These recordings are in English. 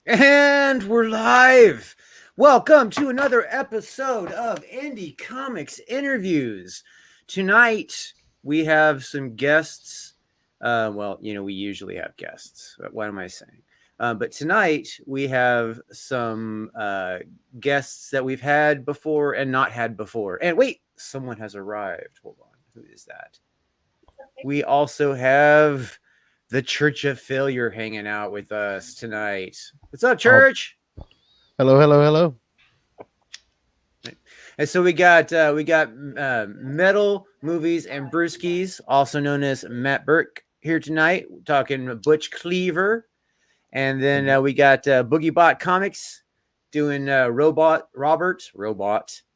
And we're live. Welcome to another episode of Indie Comics Interviews. Tonight we have some guests. We usually have guests. What am I saying? But tonight we have some guests that we've had before and not had before. And wait, someone has arrived. Hold on. Who is that? We also have the Church of Failure hanging out with us tonight. What's up, Church? Hello. And so we got Metal Movies and Brewskis, also known as Matt Burke, here tonight, talking Butch Cleaver. And then we got Boogie Bot Comics doing Robert.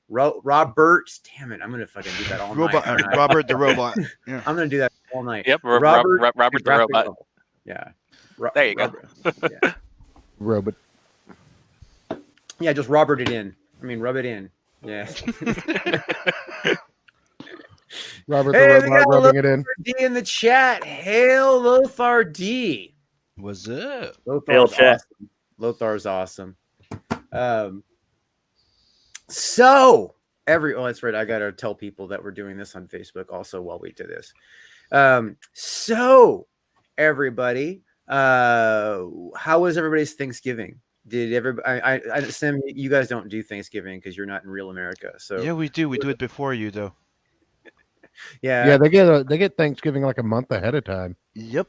Damn it, I'm gonna fucking do that all night. Robert the Robot. Yeah. I'm gonna do that all night. Yep, Robert the Robot. Yeah. There you go. Yeah. Robot. Yeah, just rub it in. Yeah. Robert the Robot rubbing it in. Lothar D in the chat. Hail Lothar D. What's up? Lothar's awesome. Lothar's awesome. So that's right. I gotta tell people that we're doing this on Facebook also while we do this. So everybody, how was everybody's Thanksgiving? Did everybody? Sam, you guys don't do Thanksgiving because you're not in real America. So Yeah, we do. We do it before you, though. Yeah, they get Thanksgiving like a month ahead of time. Yep.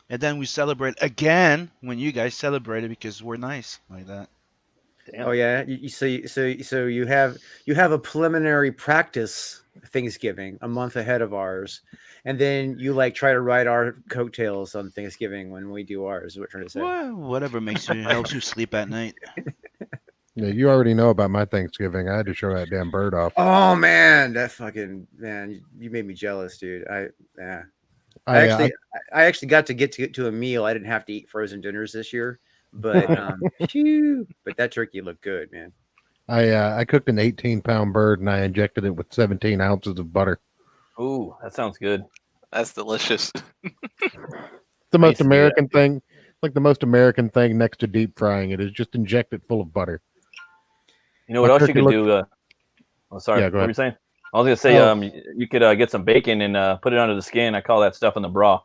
And then we celebrate again when you guys celebrate it because we're nice like that. Damn. Oh yeah, so you have a preliminary practice Thanksgiving a month ahead of ours, and then you try to ride our coattails on Thanksgiving when we do ours. What we're trying to say. Well, whatever helps you sleep at night. Yeah, you already know about my Thanksgiving. I had to show that damn bird off. Oh man, you made me jealous, dude. I actually got to get to a meal. I didn't have to eat frozen dinners this year. But but that turkey looked good, man. I cooked an 18-pound bird and I injected it with 17 ounces of butter. Ooh, that sounds good. That's delicious. The most American thing, the most American thing next to deep frying it is just inject it full of butter. You know what else you could do? Sorry, what were you saying? I was gonna say you could get some bacon and put it under the skin. I call that stuff in the bra.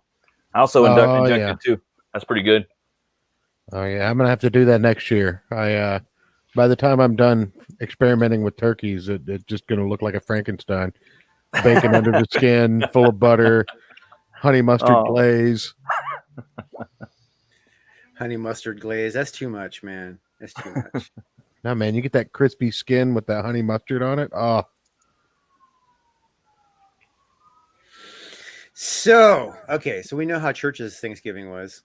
I also inject it too. That's pretty good. Oh yeah, I'm gonna have to do that next year. By the time I'm done experimenting with turkeys, it's just gonna look like a Frankenstein. Bacon under the skin, full of butter, honey mustard glaze. Honey mustard glaze. That's too much, man. That's too much. No, man, you get that crispy skin with that honey mustard on it. Oh. So we know how Church's Thanksgiving was.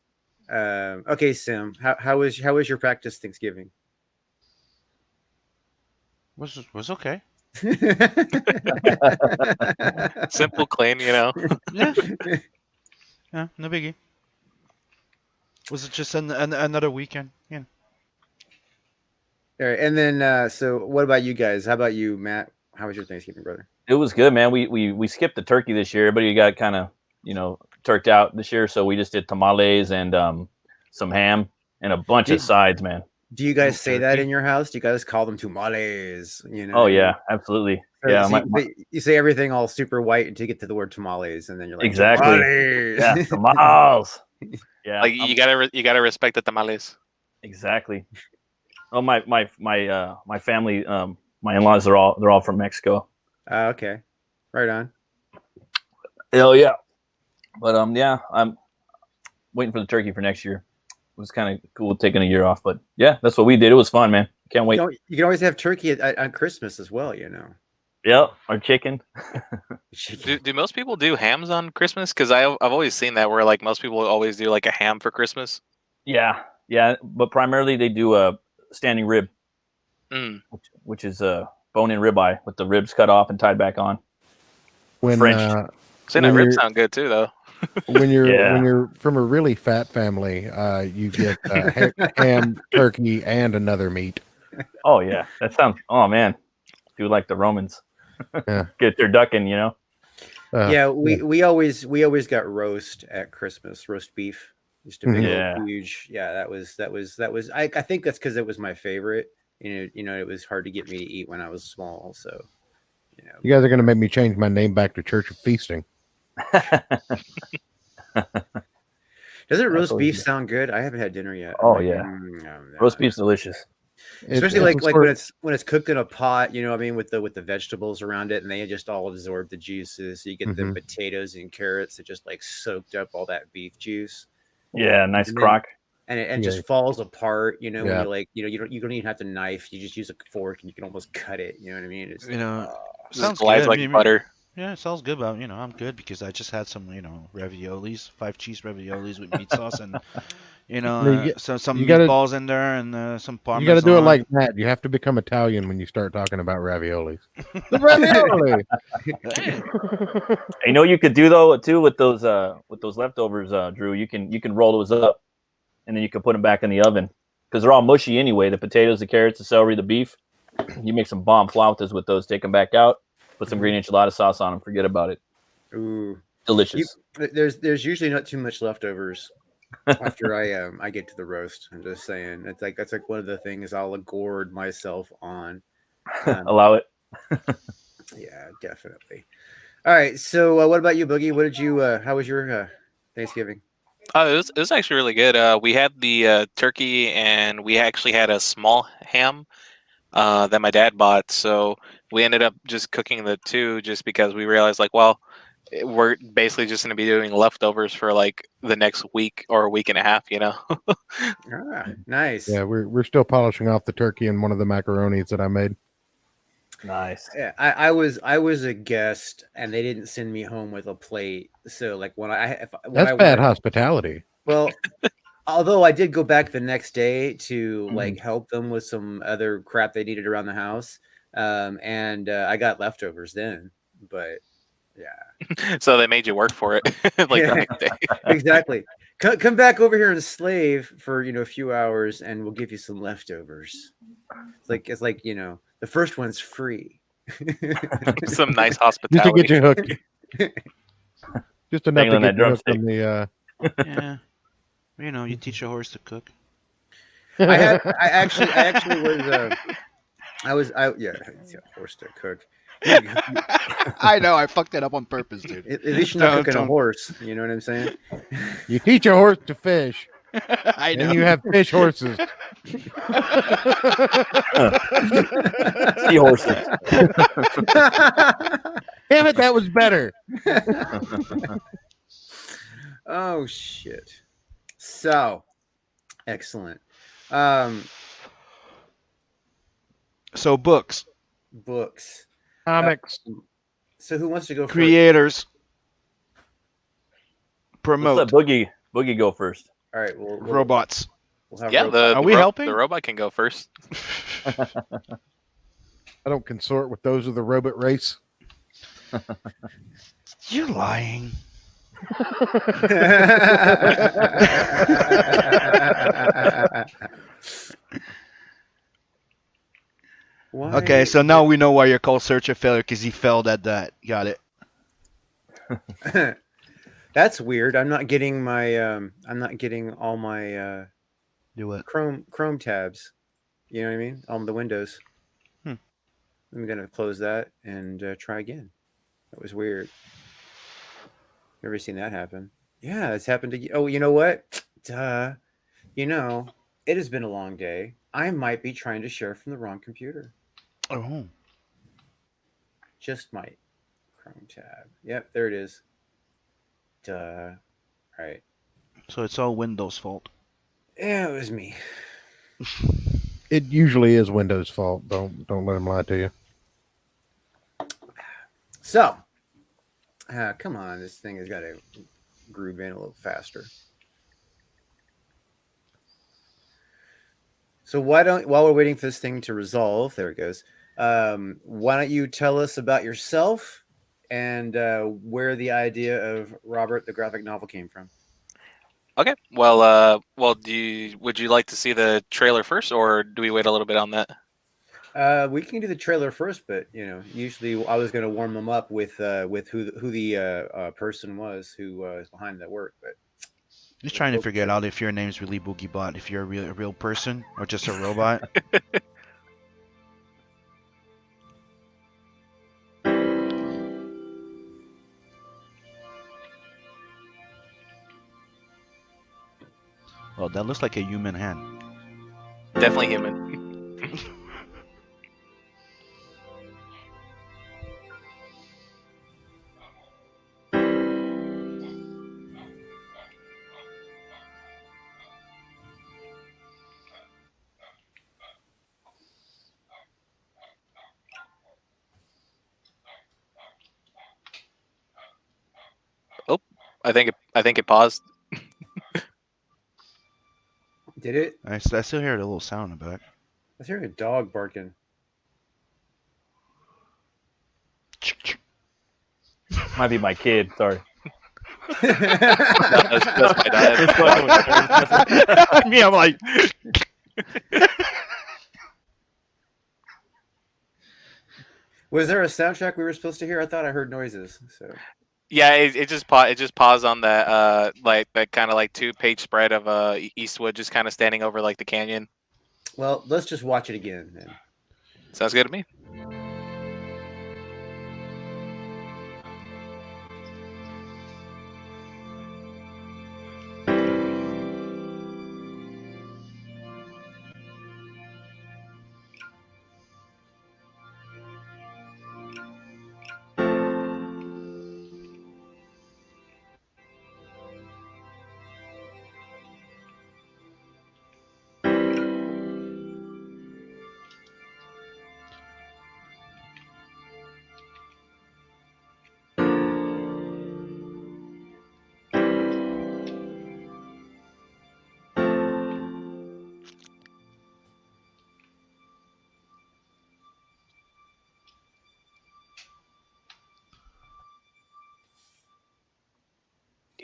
Okay, Sim, how was your practice Thanksgiving? Was okay. Simple, clean, Yeah, no biggie. Was it just another weekend? Yeah. All right, and then so what about you guys? How about you, Matt? How was your Thanksgiving, brother? It was good, man. We skipped the turkey this year. Everybody got kind of turked out this year, so we just did tamales and some ham and a bunch of sides, man. Do you guys say that in your house? Do you guys call them tamales? Oh yeah, absolutely. Yeah, you say everything all super white until you get to the word tamales, and then you're like, exactly. Tamales. Yeah, tamales. Yeah, you gotta respect the tamales. Exactly. Oh, my family, my in-laws, they're all from Mexico. Okay, right on. Hell yeah. But yeah, I'm waiting for the turkey for next year. It was kind of cool taking a year off, but yeah, that's what we did. It was fun, man. Can't wait. You can always have turkey on Christmas as well, Yep, or chicken. Do most people do hams on Christmas? Because I've always seen that where most people always do a ham for Christmas. Yeah, but primarily they do a standing rib, which is a bone-in ribeye with the ribs cut off and tied back on. French. Saying that ribs sound good too, though. When you're from a really fat family, you get ham, turkey, and another meat. Oh yeah, that sounds. Oh man, do like the Romans. Yeah. Get their ducking, we always got roast at Christmas, roast beef. Just a big old huge. Yeah, that was. I think that's because it was my favorite. You know, it was hard to get me to eat when I was small. So, you know, you guys are going to make me change my name back to Church of Feasting. Doesn't roast beef sound good? I haven't had dinner yet. Oh yeah, roast beef's delicious. Especially like when it's cooked in a pot, you know what I mean, with the vegetables around it, and they just all absorb the juices. So you get the potatoes and carrots that just like soaked up all that beef juice. Yeah, nice crock. And it just falls apart, you know, when you don't even have to knife, you just use a fork and you can almost cut it, you know what I mean? It's sounds good. Like butter. Yeah, it sounds good, but I'm good because I just had some, raviolis, 5-cheese raviolis with meat sauce and some meatballs in there and some parmesan. You got to do it like that. You have to become Italian when you start talking about raviolis. The ravioli. You know, you could do though too with those leftovers, Drew. You can roll those up, and then you can put them back in the oven because they're all mushy anyway. The potatoes, the carrots, the celery, the beef. You make some bomb flautas with those. Take them back out. Put some green enchilada sauce on them. Forget about it. Ooh, delicious. There's usually not too much leftovers after I get to the roast. I'm just saying, that's like one of the things I'll gourd myself on. Allow it. Yeah, definitely. All right. So, what about you, Boogie? What did you? How was your Thanksgiving? It was actually really good. We had the turkey, and we actually had a small ham that my dad bought. So we ended up just cooking the two, just because we realized, like, well, we're basically just going to be doing leftovers for like the next week or a week and a half, you know. Nice. Yeah, we're still polishing off the turkey and one of the macaronis that I made. Nice. Yeah, I was a guest, and they didn't send me home with a plate. So like when that's bad hospitality. Well, although I did go back the next day to like help them with some other crap they needed around the house, and I got leftovers then. But yeah, so they made you work for it, like the next day. Exactly. Come back over here and slave for a few hours, and we'll give you some leftovers. It's like the first one's free. Some nice hospitality. Just to get you hooked. Just enough to get you hooked on the. Yeah, you teach a horse to cook. I was horse to cook. I know I fucked it up on purpose, dude. At least you're not cooking a horse. You know what I'm saying? You teach a horse to fish. I know. And you have fish horses. Seahorses. Damn it, that was better. Oh shit. So excellent. So books. Comics. So who wants to go first? Creators. Promote. Let's let Boogie go first. All right. Robots. Are we helping? The robot can go first. I don't consort with those of the robot race. You're lying. Why? Okay, so now we know why you're called Search a Failure, because he failed at that. Got it. That's weird. I'm not getting my I'm not getting all my do what? Chrome tabs. You know what I mean? On the windows. I'm gonna close that and try again. That was weird. Never seen that happen. Yeah, it's happened to you. Oh, you know what? Duh. It has been a long day. I might be trying to share from the wrong computer. Oh. Just might. Chrome tab. Yep, there it is. Duh. All right. So it's all Windows' fault. Yeah, it was me. It usually is Windows' fault. Don't let him lie to you. So, come on, this thing has got to groove in a little faster. So while we're waiting for this thing to resolve, there it goes. Why don't you tell us about yourself and where the idea of Robert the graphic novel came from? Okay. Well, would you like to see the trailer first, or do we wait a little bit on that? We can do the trailer first, but usually I was going to warm them up with who the person was who was behind that work. But Just trying to figure out if your name's really BoogieBot, if you're a real person or just a robot. Well, that looks like a human hand. Definitely human. Oh, I think it paused. Did it? I still hear a little sound in the back. I was hearing a dog barking. Might be my kid. Sorry. That's my dad. Me, I'm like. Was there a soundtrack we were supposed to hear? I thought I heard noises. So. Yeah, it just paused on that like that kind of like 2-page spread of Eastwood just kind of standing over like the canyon. Well, let's just watch it again then. Sounds good to me.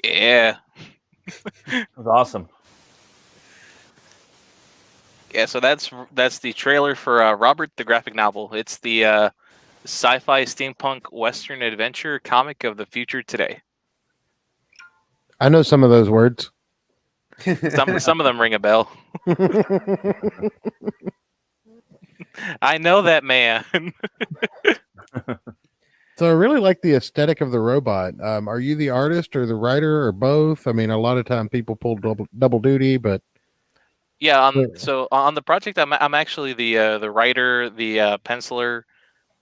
Yeah. That was awesome. Yeah, so that's the trailer for Robert the graphic novel. It's the sci-fi steampunk western adventure comic of the future today. I know some of those words. Some of them ring a bell. I know that man. So I really like the aesthetic of the robot. Are you the artist or the writer or both? I mean, a lot of time people pull double duty, but yeah. So on the project, I'm actually the writer, the penciler,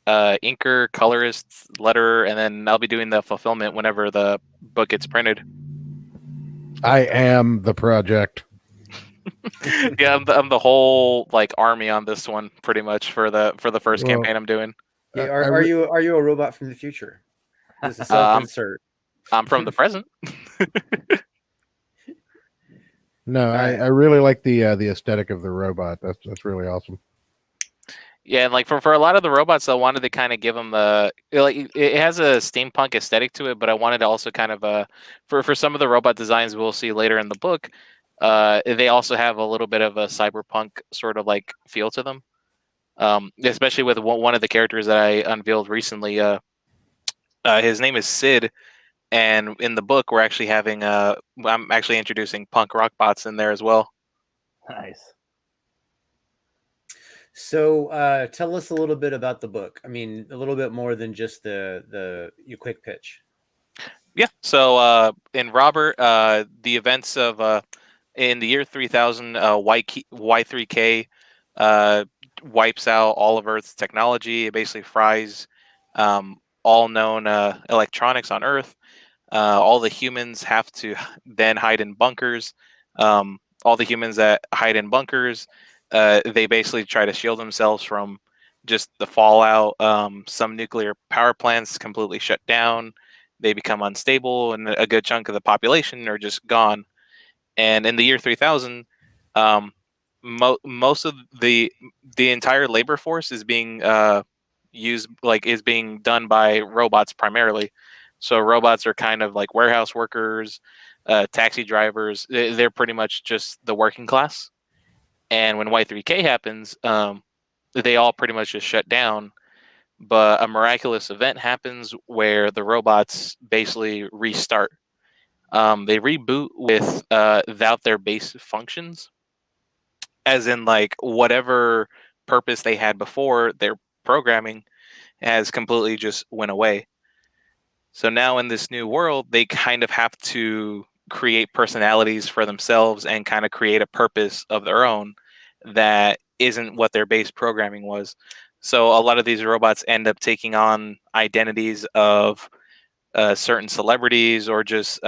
inker, colorist, letterer, and then I'll be doing the fulfillment whenever the book gets printed. I am the project. Yeah, I'm the whole like army on this one, pretty much for the first campaign I'm doing. Yeah, are you a robot from the future? This is self-insert. I'm from the present. No, I really like the aesthetic of the robot. That's really awesome. Yeah, and like for a lot of the robots, I wanted to kind of give them it has a steampunk aesthetic to it, but I wanted to also kind of for some of the robot designs we'll see later in the book, they also have a little bit of a cyberpunk sort of like feel to them. Especially with one of the characters that I unveiled recently. His name is Sid, and in the book we're actually having I'm actually introducing punk rock bots in there as well. Nice. So tell us a little bit about the book. I mean, a little bit more than just the quick pitch. Yeah. So in Robert, the events of in the year 3000, Y3K wipes out all of Earth's technology. It basically fries all known electronics on Earth. All the humans have to then hide in bunkers. All the humans that hide in bunkers, they basically try to shield themselves from just the fallout. Some nuclear power plants completely shut down. They become unstable, and a good chunk of the population are just gone. And in the year 3000, most of the entire labor force is being is being done by robots primarily. So robots are kind of like warehouse workers, taxi drivers. They're pretty much just the working class. And when Y3K happens, they all pretty much just shut down. But a miraculous event happens where the robots basically restart. they reboot without their base functions, as in like whatever purpose they had before, their programming has completely just went away. So now in this new world, they kind of have to create personalities for themselves and kind of create a purpose of their own that isn't what their base programming was. So a lot of these robots end up taking on identities of certain celebrities, or just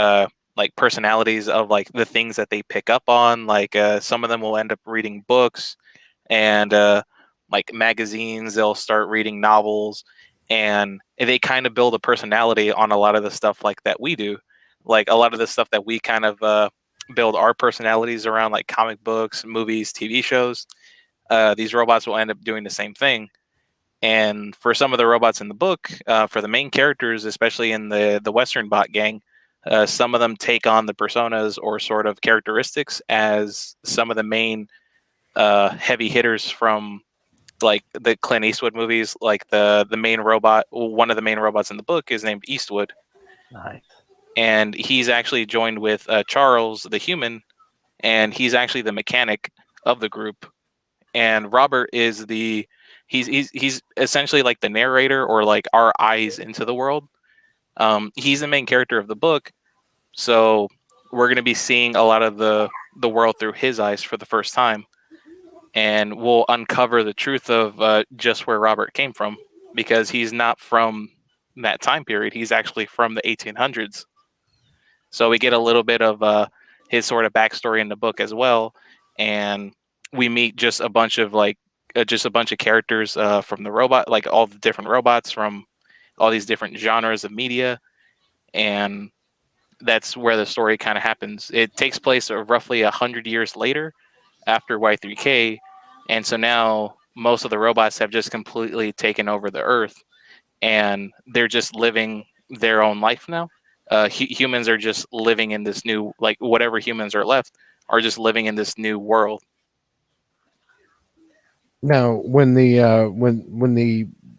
like personalities of like the things that they pick up on. Like some of them will end up reading books and like magazines. They'll start reading novels, and they kind of build a personality on a lot of the stuff like that we do. Like a lot of the stuff that we kind of build our personalities around, like comic books, movies, TV shows. These robots will end up doing the same thing. And for some of the robots in the book, for the main characters, especially in the Western bot gang, some of them take on the personas or sort of characteristics as some of the main heavy hitters from like the Clint Eastwood movies. Like the main robot, one of the main robots in the book is named Eastwood. Nice. And he's actually joined with Charles, the human, and he's actually the mechanic of the group. And Robert is he's essentially like the narrator, or like our eyes into the world. He's the main character of the book, so we're going to be seeing a lot of the world through his eyes for the first time, and we'll uncover the truth of just where Robert came from, because he's not from that time period. He's actually from the 1800s. So we get a little bit of his sort of backstory in the book as well, and we meet just a bunch of characters from the robot, like all the different robots from all these different genres of media, and that's where the story kind of happens. It takes place roughly 100 years later, after Y3K, and so now most of the robots have just completely taken over the Earth, and they're just living their own life now. Humans are just living in this new, like whatever humans are left are just living in this new world. Now, when the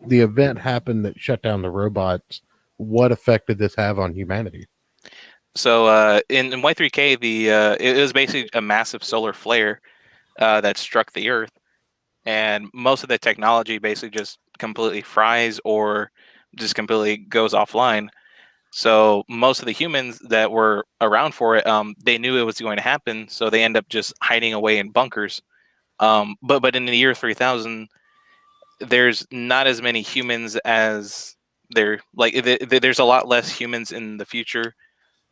event happened that shut down the robots, what effect did this have on humanity? So in Y3K, it was basically a massive solar flare that struck the Earth, and most of the technology basically just completely fries or just completely goes offline. So most of the humans that were around for it, they knew it was going to happen, so they end up just hiding away in bunkers. But in the year 3000, there's not as many humans as there. Like there's a lot less humans in the future,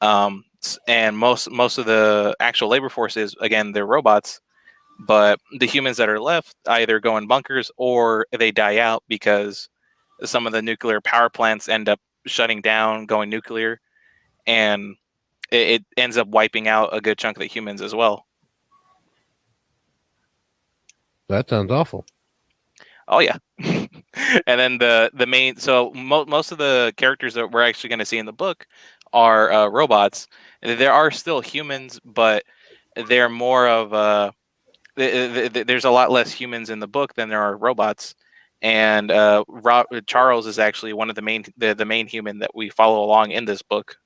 and most of the actual labor force is, again, they're robots. But the humans that are left either go in bunkers or they die out because some of the nuclear power plants end up shutting down, going nuclear, and it ends up wiping out a good chunk of the humans as well. That sounds awful. Oh yeah. And then the main, so most of the characters that we're actually going to see in the book are robots. There are still humans, but they're more of there's a lot less humans in the book than there are robots. And Charles is actually one of the main human that we follow along in this book.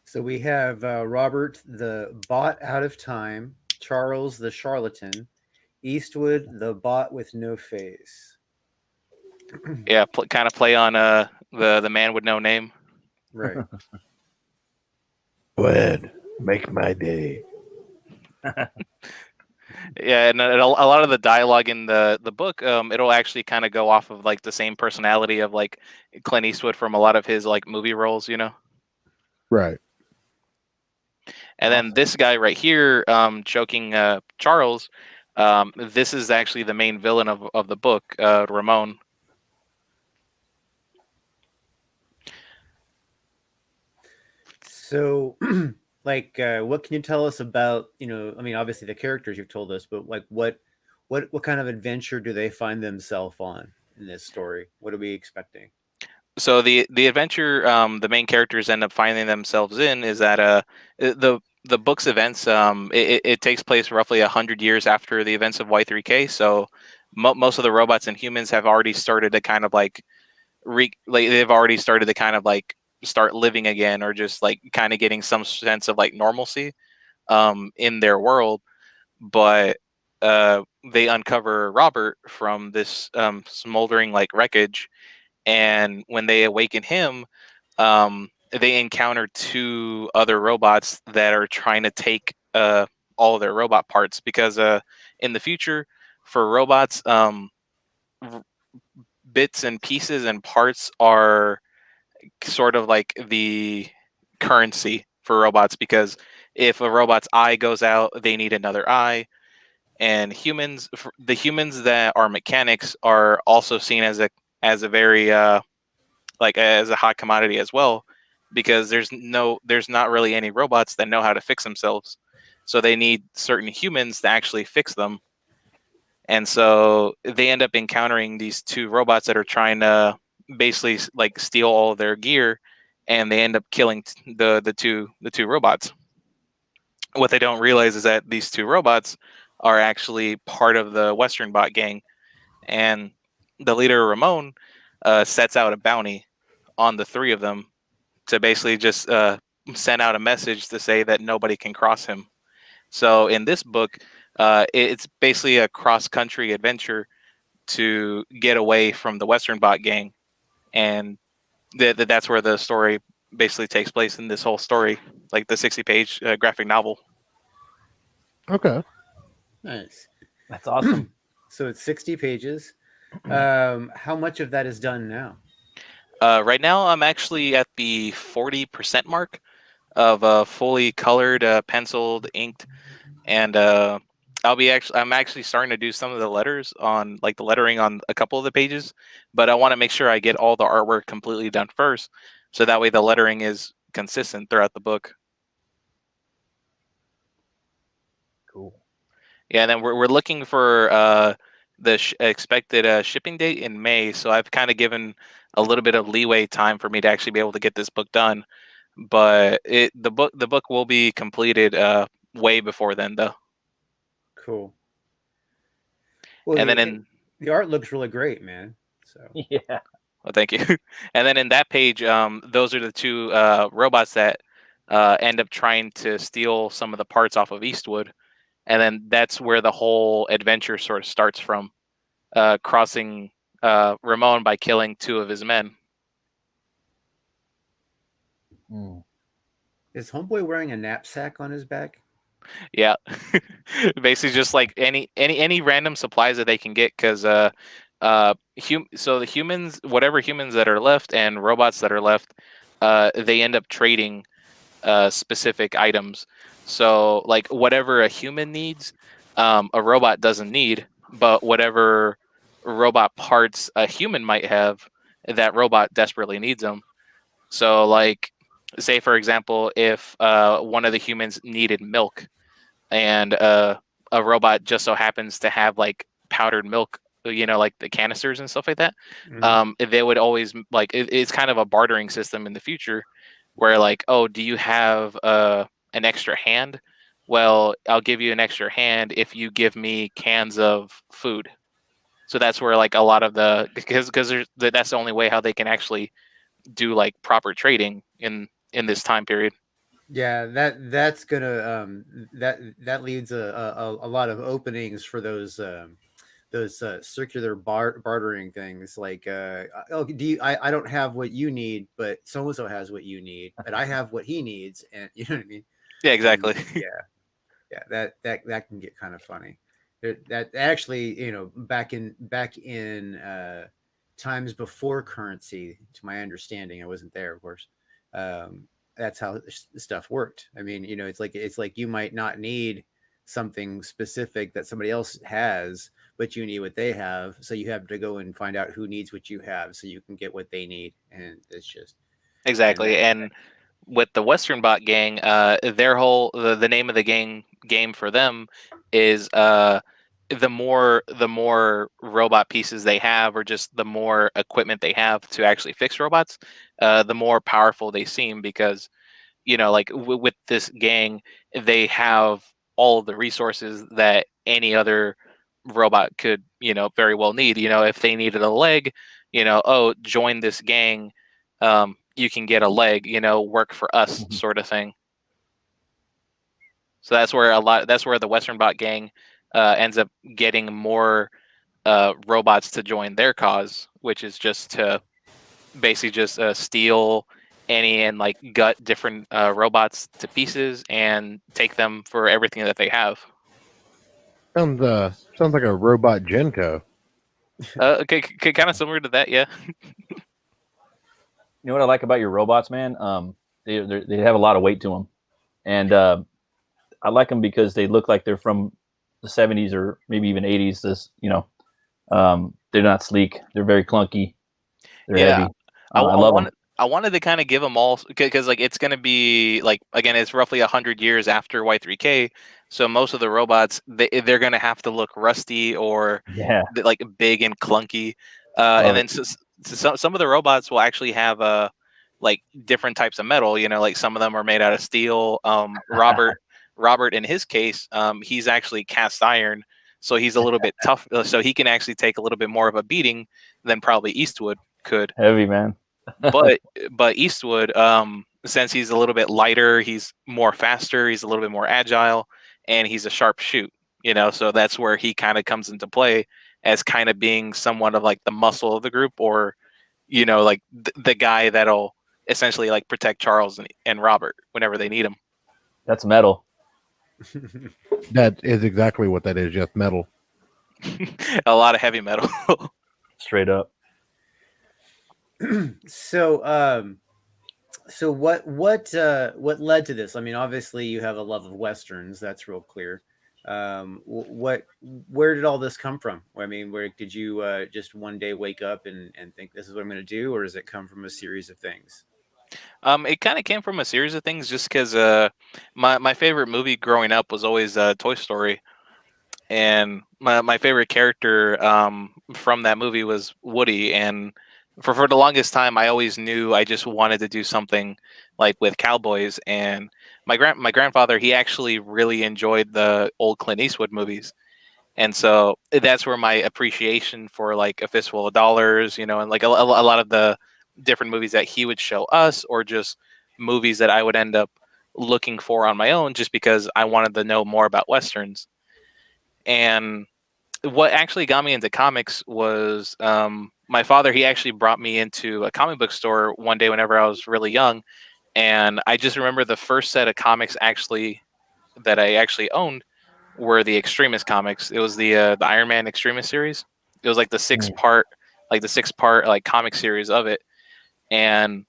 So we have Robert, the bot out of time, Charles, the charlatan, Eastwood, the bot with no face. Yeah, kind of play on the man with no name. Right. Go ahead, make my day. Yeah, and a lot of the dialogue in the book, it'll actually kind of go off of like the same personality of like Clint Eastwood from a lot of his like movie roles, you know. Right. And then this guy right here, choking Charles, this is actually the main villain of the book, Ramon. So, like, what can you tell us about, I mean, obviously the characters you've told us, but like what kind of adventure do they find themselves on in this story? What are we expecting? So the adventure the main characters end up finding themselves in is that the book's events, it takes place roughly 100 years after the events of Y3K. So most of the robots and humans have already started to kind of like they've already started to kind of like start living again, or just like kind of getting some sense of like normalcy in their world. But they uncover Robert from this smoldering like wreckage, and when they awaken him, they encounter two other robots that are trying to take all of their robot parts, because in the future, for robots, bits and pieces and parts are sort of like the currency for robots, because if a robot's eye goes out, they need another eye. And the humans that are mechanics are also seen as a very like as a hot commodity as well, because there's not really any robots that know how to fix themselves, so they need certain humans to actually fix them. And so they end up encountering these two robots that are trying to basically like steal all of their gear, and they end up killing the two robots. What they don't realize is that these two robots are actually part of the Western Bot gang, and the leader Ramon sets out a bounty on the three of them to basically just send out a message to say that nobody can cross him. So in this book, it's basically a cross-country adventure to get away from the Western Bot gang, and that's where the story basically takes place in this whole story, like the 60-page graphic novel. Okay. Nice. That's awesome. So it's 60 pages. How much of that is done now? Right now, I'm actually at the 40% mark of fully colored, penciled, inked, and I'm actually starting to do some of the letters on like the lettering on a couple of the pages, but I want to make sure I get all the artwork completely done first, so that way the lettering is consistent throughout the book. Cool. Yeah, and then we're looking for the expected shipping date in May, so I've kind of given a little bit of leeway time for me to actually be able to get this book done. But the book will be completed way before then, though. Cool. Well, and then the art looks really great, man. So yeah. Well, thank you. And then in that page, those are the two robots that end up trying to steal some of the parts off of Eastwood. And then that's where the whole adventure sort of starts from, crossing Ramon by killing two of his men. Is Homeboy wearing a knapsack on his back? Yeah, basically just like any random supplies that they can get, because so the humans, whatever humans that are left and robots that are left, they end up trading specific items. So like whatever a human needs, a robot doesn't need, but whatever robot parts a human might have, that robot desperately needs them. So like, say for example, if one of the humans needed milk, and a robot just so happens to have like powdered milk, like the canisters and stuff like that, they would always like it's kind of a bartering system in the future, where like, oh, do you have an extra hand? Well, I'll give you an extra hand if you give me cans of food. So that's where like a lot of because that's the only way how they can actually do like proper trading in this time period. Yeah, that's gonna that leads a lot of openings for those circular bartering things, like oh, I don't have what you need, but so and so has what you need, but I have what he needs, and you know what I mean? Yeah, exactly. And, yeah, that can get kind of funny. That actually, back in times before currency, to my understanding, I wasn't there, of course. That's how stuff worked. I mean, it's like you might not need something specific that somebody else has, but you need what they have, so you have to go and find out who needs what you have, so you can get what they need. And it's just exactly. And with the Western Bot gang, their whole the name of the game for them is the more robot pieces they have, or just the more equipment they have to actually fix robots, the more powerful they seem, because like with this gang, they have all of the resources that any other robot could very well need. If they needed a leg, oh, join this gang, you can get a leg, work for us sort of thing. So that's where the Western Bot gang ends up getting more robots to join their cause, which is just to basically just steal any and like gut different robots to pieces and take them for everything that they have. Sounds like a robot Genco. Okay, kind of similar to that, yeah. You know what I like about your robots, man? They have a lot of weight to them, and I like them because they look like they're from the 70s or maybe even 80s. They're not sleek. They're very clunky. They're heavy. I love them. I wanted to kind of give them all because like it's going to be like, again, it's roughly 100 years after Y3K. So most of the robots, they're going to have to look rusty or like big and clunky. And then some of the robots will actually have like different types of metal, like some of them are made out of steel. Robert, in his case, he's actually cast iron. So he's a little bit tough. So he can actually take a little bit more of a beating than probably Eastwood could. Heavy, man. but Eastwood, since he's a little bit lighter, he's more faster, he's a little bit more agile, and he's a sharp shoot. So that's where he kind of comes into play as kind of being somewhat of like the muscle of the group, or like the guy that'll essentially like protect Charles and Robert whenever they need him. That's metal. That is exactly what that is, just metal. A lot of heavy metal. Straight up. So what led to this? I mean, obviously you have a love of Westerns. That's real clear. Where did all this come from? I mean, where did you just one day wake up and think this is what I'm going to do, or does it come from a series of things? It kind of came from a series of things, just because my favorite movie growing up was always Toy Story, and my favorite character from that movie was Woody. And for the longest time, I always knew I just wanted to do something like with cowboys. And my grandfather, he actually really enjoyed the old Clint Eastwood movies, and so that's where my appreciation for like A Fistful of Dollars, and like a lot of the different movies that he would show us, or just movies that I would end up looking for on my own, just because I wanted to know more about Westerns. And what actually got me into comics was my father. He actually brought me into a comic book store one day whenever I was really young, and I just remember the first set of comics that I actually owned were the Extremist comics. It was the Iron Man Extremist series. It was like the six part like comic series of it. And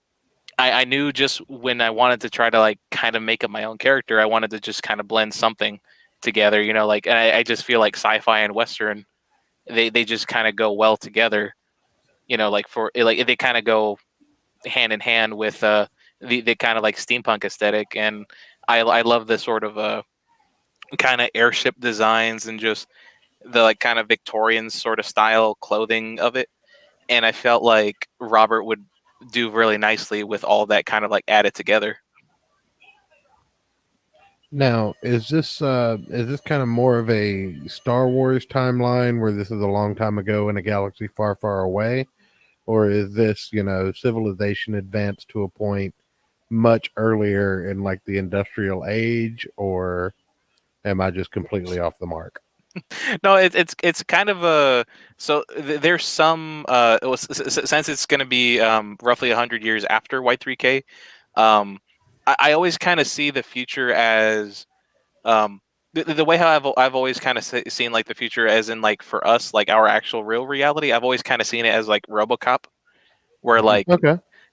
I knew just when I wanted to try to like kind of make up my own character, I wanted to just kind of blend something together, like, and I just feel like sci-fi and Western, they just kind of go well together, like they kind of go hand in hand with the kind of like steampunk aesthetic. And I love the sort of kind of airship designs and just the like kind of Victorian sort of style clothing of it. And I felt like Robert would do really nicely with all that kind of like added together. Now, is this kind of more of a Star Wars timeline where this is a long time ago in a galaxy far, far away? Or is this, civilization advanced to a point much earlier in like the industrial age, or am I just completely off the mark? No, it's kind of there's some since it's going to be roughly 100 years after Y3K. I always kind of see the future as the way how I've always kind of seen like the future as in like for us, like our actual real reality. I've always kind of seen it as like RoboCop, where like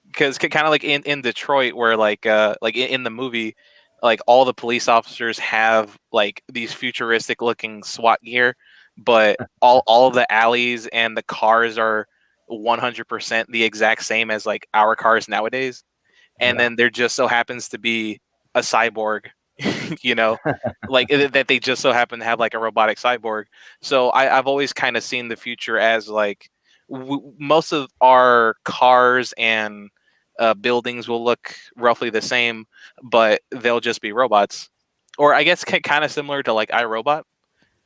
because kind of like in Detroit, where like in the movie, like all the police officers have like these futuristic looking SWAT gear, but all of the alleys and the cars are 100% the exact same as like our cars nowadays. And then there just so happens to be a cyborg, like that they just so happen to have like a robotic cyborg. So I've always kind of seen the future as like most of our cars and buildings will look roughly the same, but they'll just be robots. Or I guess kind of similar to like iRobot,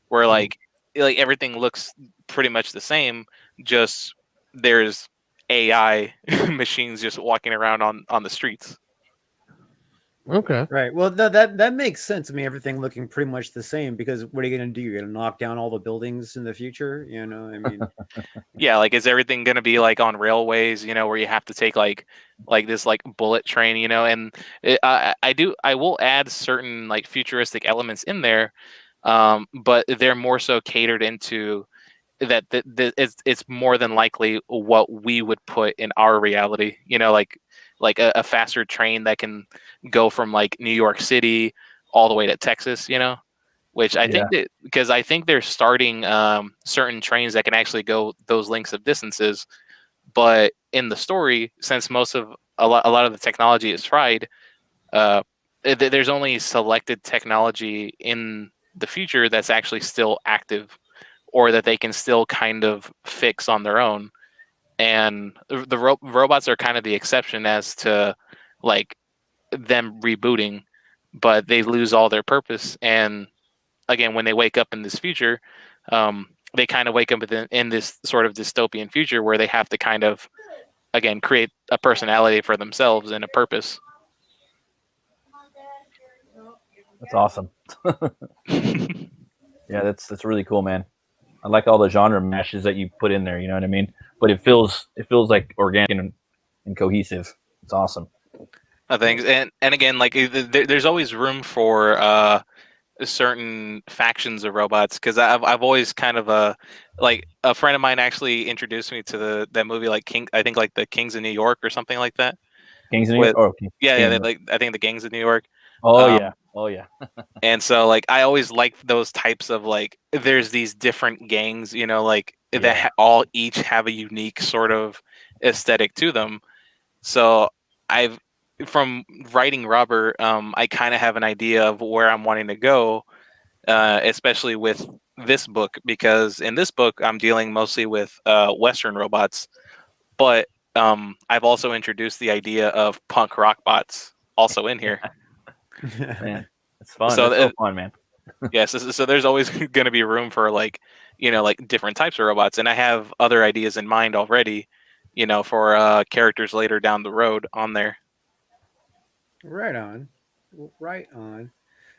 where like everything looks pretty much the same, just there's AI machines just walking around on the streets. Okay. Right. Well, that makes sense. I mean, everything looking pretty much the same, because what are you going to do? You're going to knock down all the buildings in the future? You know, I mean, yeah, like is everything going to be like on railways? You know, where you have to take like this like bullet train? You know, and I will add certain like futuristic elements in there, but they're more so catered into that it's more than likely what we would put in our reality. You know, like a faster train that can go from like New York City all the way to Texas. You know, which I think that because I think they're starting certain trains that can actually go those lengths of distances. But in the story, since most of a lot of the technology is fried, there's only selected technology in the future that's actually still active, or that they can still kind of fix on their own. And the robots are kind of the exception as to like them rebooting, but they lose all their purpose. And again, when they wake up in this future, they kind of wake up in this sort of dystopian future where they have to kind of, again, create a personality for themselves and a purpose. That's awesome. Yeah, that's really cool, man. I like all the genre mashes that you put in there. You know what I mean? But it feels like organic and cohesive. It's awesome. Things and again, like there's always room for certain factions of robots, because I've always kind of like a friend of mine actually introduced me to that movie, like I think like the Kings of New York or something like that. Kings of New York. Oh, yeah, like I think the Gangs of New York. Oh yeah. Oh yeah. And so like I always like those types of like there's these different gangs, you know, like that all each have a unique sort of aesthetic to them. So I've from writing Robert, I kind of have an idea of where I'm wanting to go, especially with this book, because in this book I'm dealing mostly with Western robots, but I've also introduced the idea of punk rock bots also in here. Man, it's fun. So it's so fun, man. Yes, so there's always going to be room for like, you know, like different types of robots, and I have other ideas in mind already, you know, for characters later down the road on there. Right on. Right on.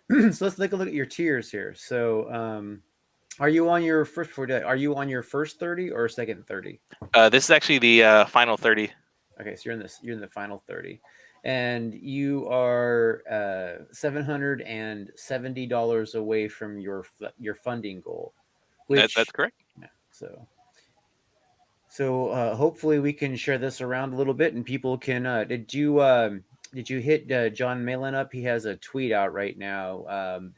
So let's take a look at your tiers here. So, are you on your first 30 or second 30? This is actually the final 30. Okay, so you're in the final 30, and you are $770 away from your funding goal. Which That's correct. Yeah, so hopefully we can share this around a little bit, and people can. Did you hit John Malin up? He has a tweet out right now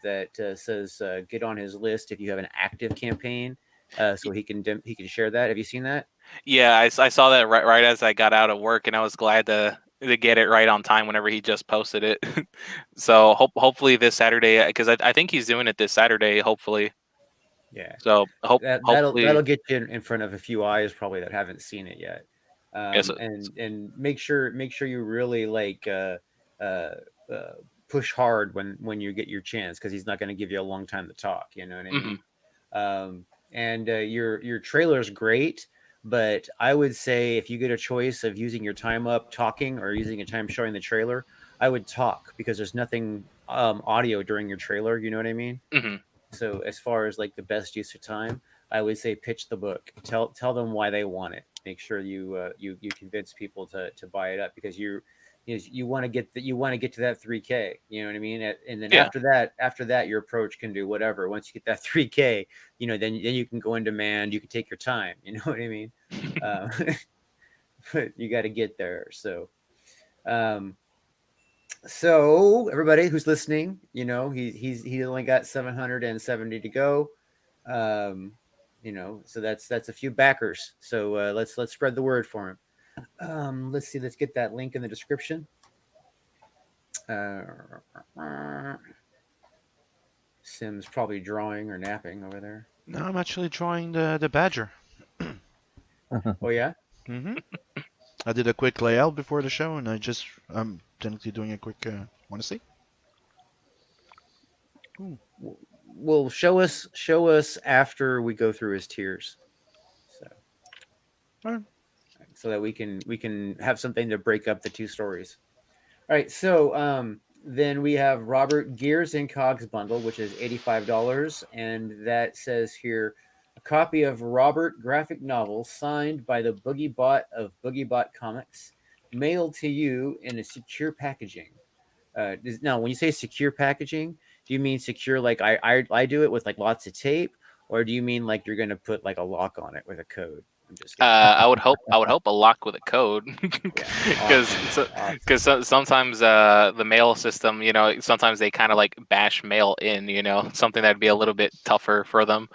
that says get on his list if you have an active campaign, so he can share that. Have you seen that? Yeah, I saw that right as I got out of work, and I was glad to get it right on time whenever he just posted it. So hopefully this Saturday, because I think he's doing it this Saturday. Hopefully. Yeah. So hopefully that'll get you in front of a few eyes probably that haven't seen it yet. so, and make sure you really like push hard when you get your chance, because he's not going to give you a long time to talk. You know what I mean? Mm-hmm. And your trailer is great, but I would say if you get a choice of using your time up talking or using your time showing the trailer, I would talk, because there's nothing audio during your trailer. You know what I mean? Mm-hmm. So as far as like the best use of time, I would say pitch the book. Tell them why they want it. Make sure you convince people to buy it up, because you want to get to that 3K. You know what I mean? And then after that, your approach can do whatever. Once you get that 3K, you know, then you can go in demand. You can take your time. You know what I mean? But you got to get there. So. So everybody who's listening, you know, he only got 770 to go. You know, so that's a few backers. So let's spread the word for him. Let's see. Let's get that link in the description. Sim's probably drawing or napping over there. No, I'm actually drawing the badger. Oh yeah. Mm-hmm. I did a quick layout before the show, and I'm technically doing a quick. Want to see? Ooh. Well, show us after we go through his tiers. So, all right. so that we can have something to break up the two stories. All right, so then we have Robert Gears and Cogs bundle, which is $85, and that says here a copy of Robert graphic novel signed by the Boogie Bot of Boogie Bot Comics, mailed to you in a secure packaging. Now, when you say secure packaging, do you mean secure like I do it with like lots of tape, or do you mean like you're going to put like a lock on it with a code? I'm just kidding. I would hope a lock with a code, because sometimes the mail system, sometimes they kind of like bash mail in, something that'd be a little bit tougher for them.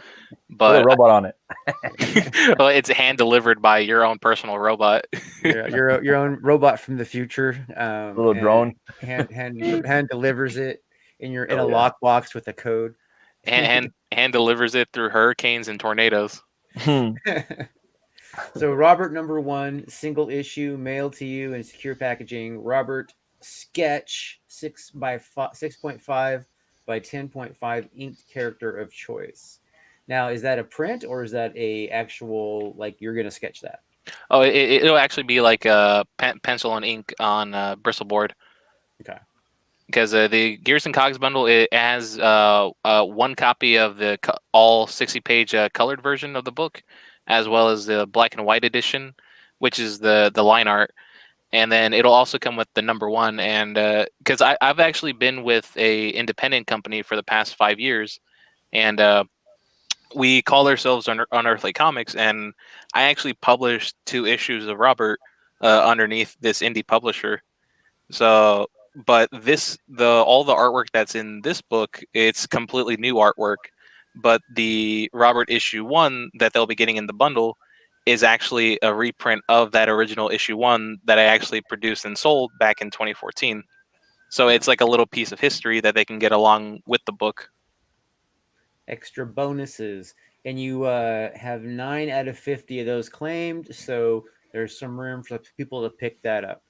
But put a robot on it. Well, it's hand delivered by your own personal robot. your own robot from the future. Little drone. Hand delivers it in a lockbox with a code. Hand delivers it through hurricanes and tornadoes. So Robert #1, single issue, mailed to you in secure packaging. Robert sketch 6.5 by 10.5 inked character of choice. Now, is that a print or is that a actual, like, you're going to sketch that? Oh, it'll actually be like a pencil and ink on bristle board. Okay. Because the Gears and Cogs bundle, it has one copy of the all 60-page colored version of the book, as well as the black and white edition, which is the line art. And then it'll also come with the #1. And because I've actually been with a independent company for the past 5 years, and we call ourselves Unearthly Comics, and I actually published 2 issues of Robert underneath this indie publisher. So, but all the artwork that's in this book, it's completely new artwork. But the Robert issue 1 that they'll be getting in the bundle is actually a reprint of that original issue 1 that I actually produced and sold back in 2014. So it's like a little piece of history that they can get along with the book. Extra bonuses. And you have 9 out of 50 of those claimed, so there's some room for people to pick that up.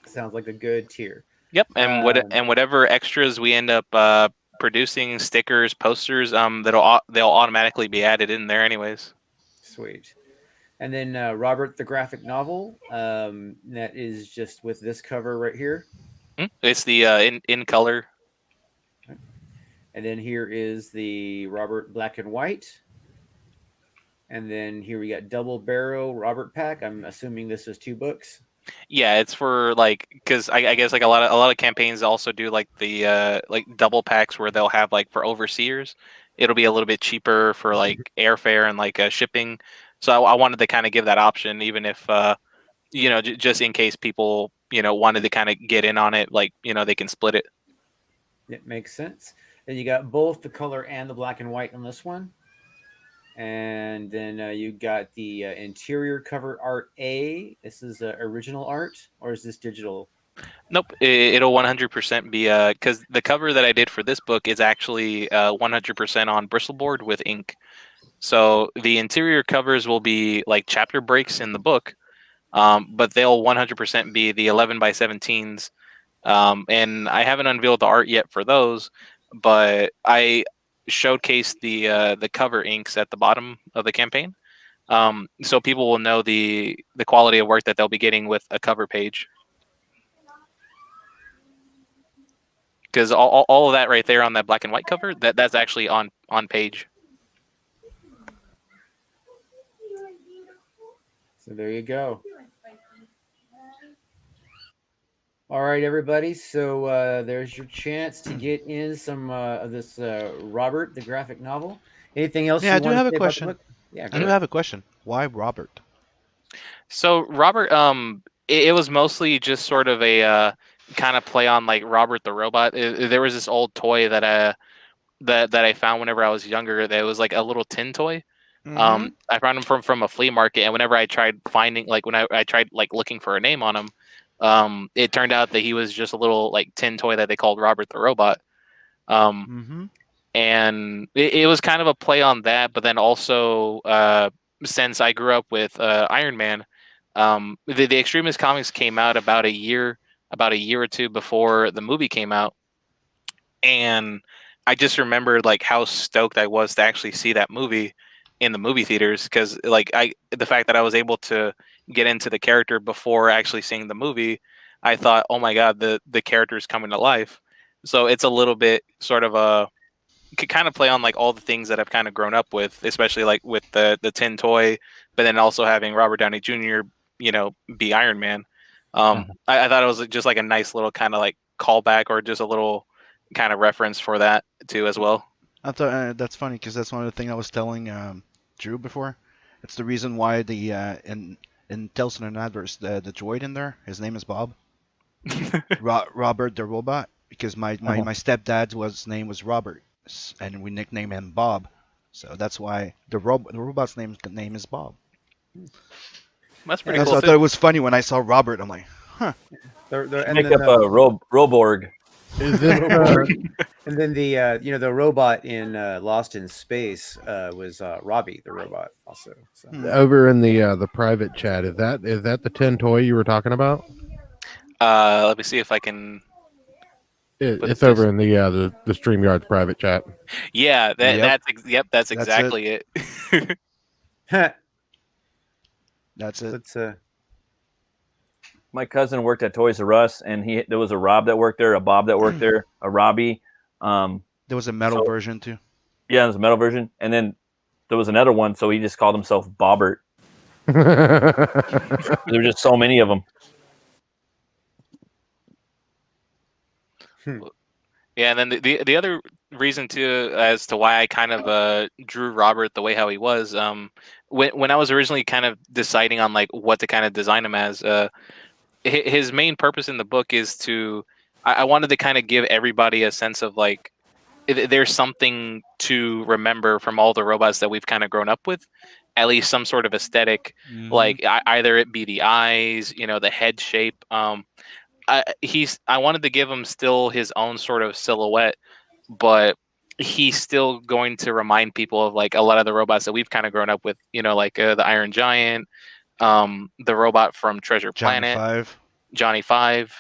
Sounds like a good tier. Yep, and whatever extras we end up producing, stickers, posters, they'll automatically be added in there anyways. Sweet. And then Robert the graphic novel, that is just with this cover right here. It's the in color. And then here is the Robert black and white. And then here we got double barrel Robert pack. I'm assuming this is 2 books. Yeah, it's for like, because I guess like a lot of campaigns also do like the like double packs where they'll have like for overseers, it'll be a little bit cheaper for like airfare and like shipping. So I wanted to kind of give that option, even if just in case people wanted to kind of get in on it, like they can split it. It makes sense. Then you got both the color and the black and white on this one. And then you got the interior cover art A. This is original art, or is this digital? Nope, it'll 100% be because the cover that I did for this book is actually 100% on bristle board with ink. So the interior covers will be like chapter breaks in the book, but they'll 100% be the 11 by 17s. And I haven't unveiled the art yet for those, but I showcase the cover inks at the bottom of the campaign, so people will know the quality of work that they'll be getting with a cover page. Because all of that right there on that black and white cover, that's actually on page. So there you go. All right, everybody. So there's your chance to get in some of this Robert, the graphic novel. Anything else? Yeah, I do have a question. Yeah, I do have a question. Why Robert? So Robert, it was mostly just sort of a kind of play on like Robert the Robot. There was this old toy that I found whenever I was younger. That was like a little tin toy. Mm-hmm. I found him from a flea market, and whenever I tried finding, like when I tried like looking for a name on him, it turned out that he was just a little like tin toy that they called Robert the Robot. And it was kind of a play on that, but then also since I grew up with Iron Man, the Extremist comics came out about a year or 2 before the movie came out, and I just remembered like how stoked I was to actually see that movie in the movie theaters, because like the fact that I was able to get into the character before actually seeing the movie, I thought, oh my god, the character's coming to life. So it's a little bit sort of a could kind of play on like all the things that I've kind of grown up with, especially like with the tin toy, but then also having Robert Downey Jr. Be Iron Man. I thought it was just like a nice little kind of like callback or just a little kind of reference for that too as well. I thought that's funny because that's one of the things I was telling Drew before. It's the reason why the in Telson and Nav Verse the droid in there, his name is Bob. Robert the robot, because my stepdad's name was Robert, and we nicknamed him Bob, so that's why the robot's name is Bob. That's pretty cool. So I thought it was funny when I saw Robert. I'm like, huh. Make up a Roborg. Is it, and then the robot in Lost in Space was Robbie the robot also. So. Over in the private chat, is that the tin toy you were talking about? Let me see if I can. It's over in the StreamYard's private chat. Yeah, that's exactly it. That's it. My cousin worked at Toys R Us, and there was a Rob that worked there, a Bob that worked there, a Robbie. There was a metal version too. Yeah, there's a metal version, and then there was another one, so he just called himself Bobbert. There were just so many of them. Yeah, and then the other reason too as to why I kind of drew Robert the way how he was, when I was originally kind of deciding on like what to kind of design him as, his main purpose in the book is I wanted to kind of give everybody a sense of like there's something to remember from all the robots that we've kind of grown up with, at least some sort of aesthetic, like either it be the eyes, the head shape. I wanted to give him still his own sort of silhouette, but he's still going to remind people of like a lot of the robots that we've kind of grown up with, like the Iron Giant, the robot from Treasure Planet, Johnny Five,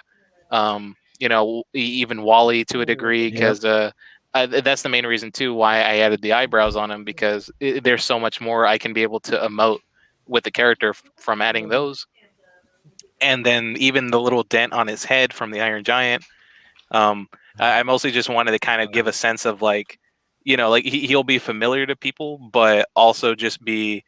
even Wally to a degree, because that's the main reason too why I added the eyebrows on him, because there's so much more I can be able to emote with the character from adding those. And then even the little dent on his head from the Iron Giant. I mostly just wanted to kind of give a sense of like, like he'll be familiar to people, but also just be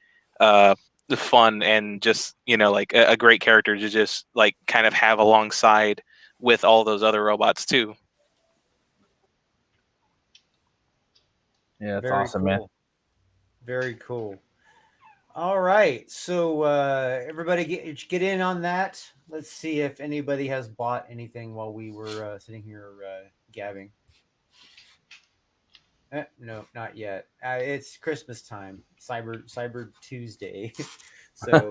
fun and just, like a great character to just like kind of have alongside with all those other robots too. Yeah, that's awesome, cool. Man. Very cool. All right, so everybody get in on that. Let's see if anybody has bought anything while we were sitting here gabbing. No, not yet. It's Christmas time, Cyber Tuesday, so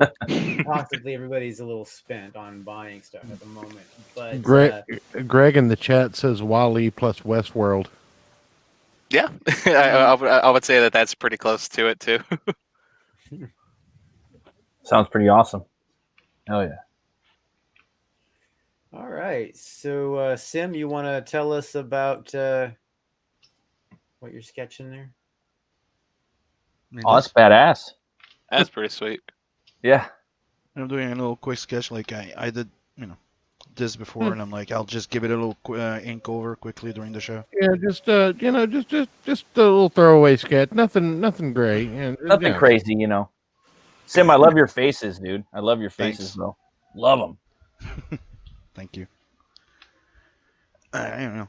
possibly everybody's a little spent on buying stuff at the moment. But Greg in the chat says Wall-E plus Westworld. Yeah, I would say that's pretty close to it too. Sounds pretty awesome. Hell yeah. All right. So, Sim, you want to tell us about what you're sketching there? Oh, that's badass. That's pretty sweet. Yeah. I'm doing a little quick sketch like I did, this before, and I'm like, I'll just give it a little ink over quickly during the show. Yeah, just a little throwaway sketch. Nothing great. Nothing crazy, Sim, I love your faces, dude. I love your faces, bro. Love them. Thank you. I don't know.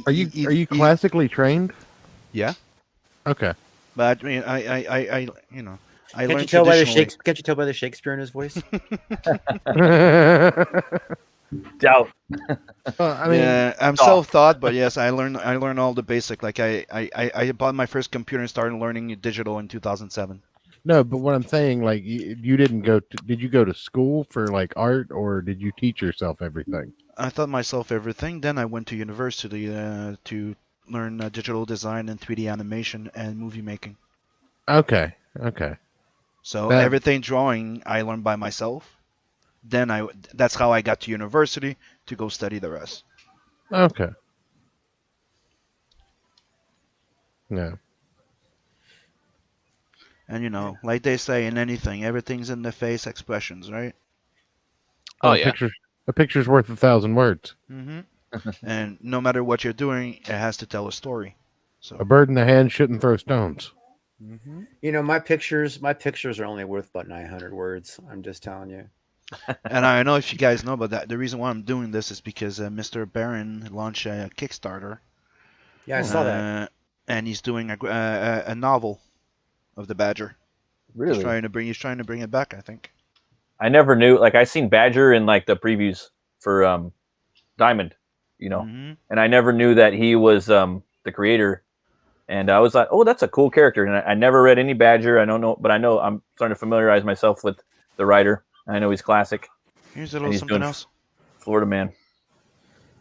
Are you classically trained? Yeah. Okay. But I mean, I Can't you tell by the Shakespeare in his voice? Doubt. I'm self-taught, but yes, I learned all the basic. Like I bought my first computer and started learning digital in 2007. No, but what I'm saying, like, you didn't did you go to school for like art, or did you teach yourself everything? I taught myself everything. Then I went to university to learn digital design and 3D animation and movie making. Okay. So everything drawing I learned by myself. Then that's how I got to university to go study the rest. Okay. Yeah. And like they say in anything, everything's in the face expressions, right? Oh yeah. A picture's worth 1,000 words. Mm-hmm. And no matter what you're doing, it has to tell a story. So a bird in the hand shouldn't throw stones. Mm-hmm. My pictures are only worth about 900 words. I'm just telling you. And I know if you guys know about that, the reason why I'm doing this is because Mr. Barron launched a Kickstarter. Yeah, I saw that. And he's doing a novel of the Badger. Really? He's trying to bring it back, I think. I never knew. Like, I seen Badger in like the previews for Diamond, and I never knew that he was the creator. And I was like, oh, that's a cool character. And I never read any Badger. I don't know, but I know I'm starting to familiarize myself with the writer. I know he's classic. Here's a little something else. Florida Man.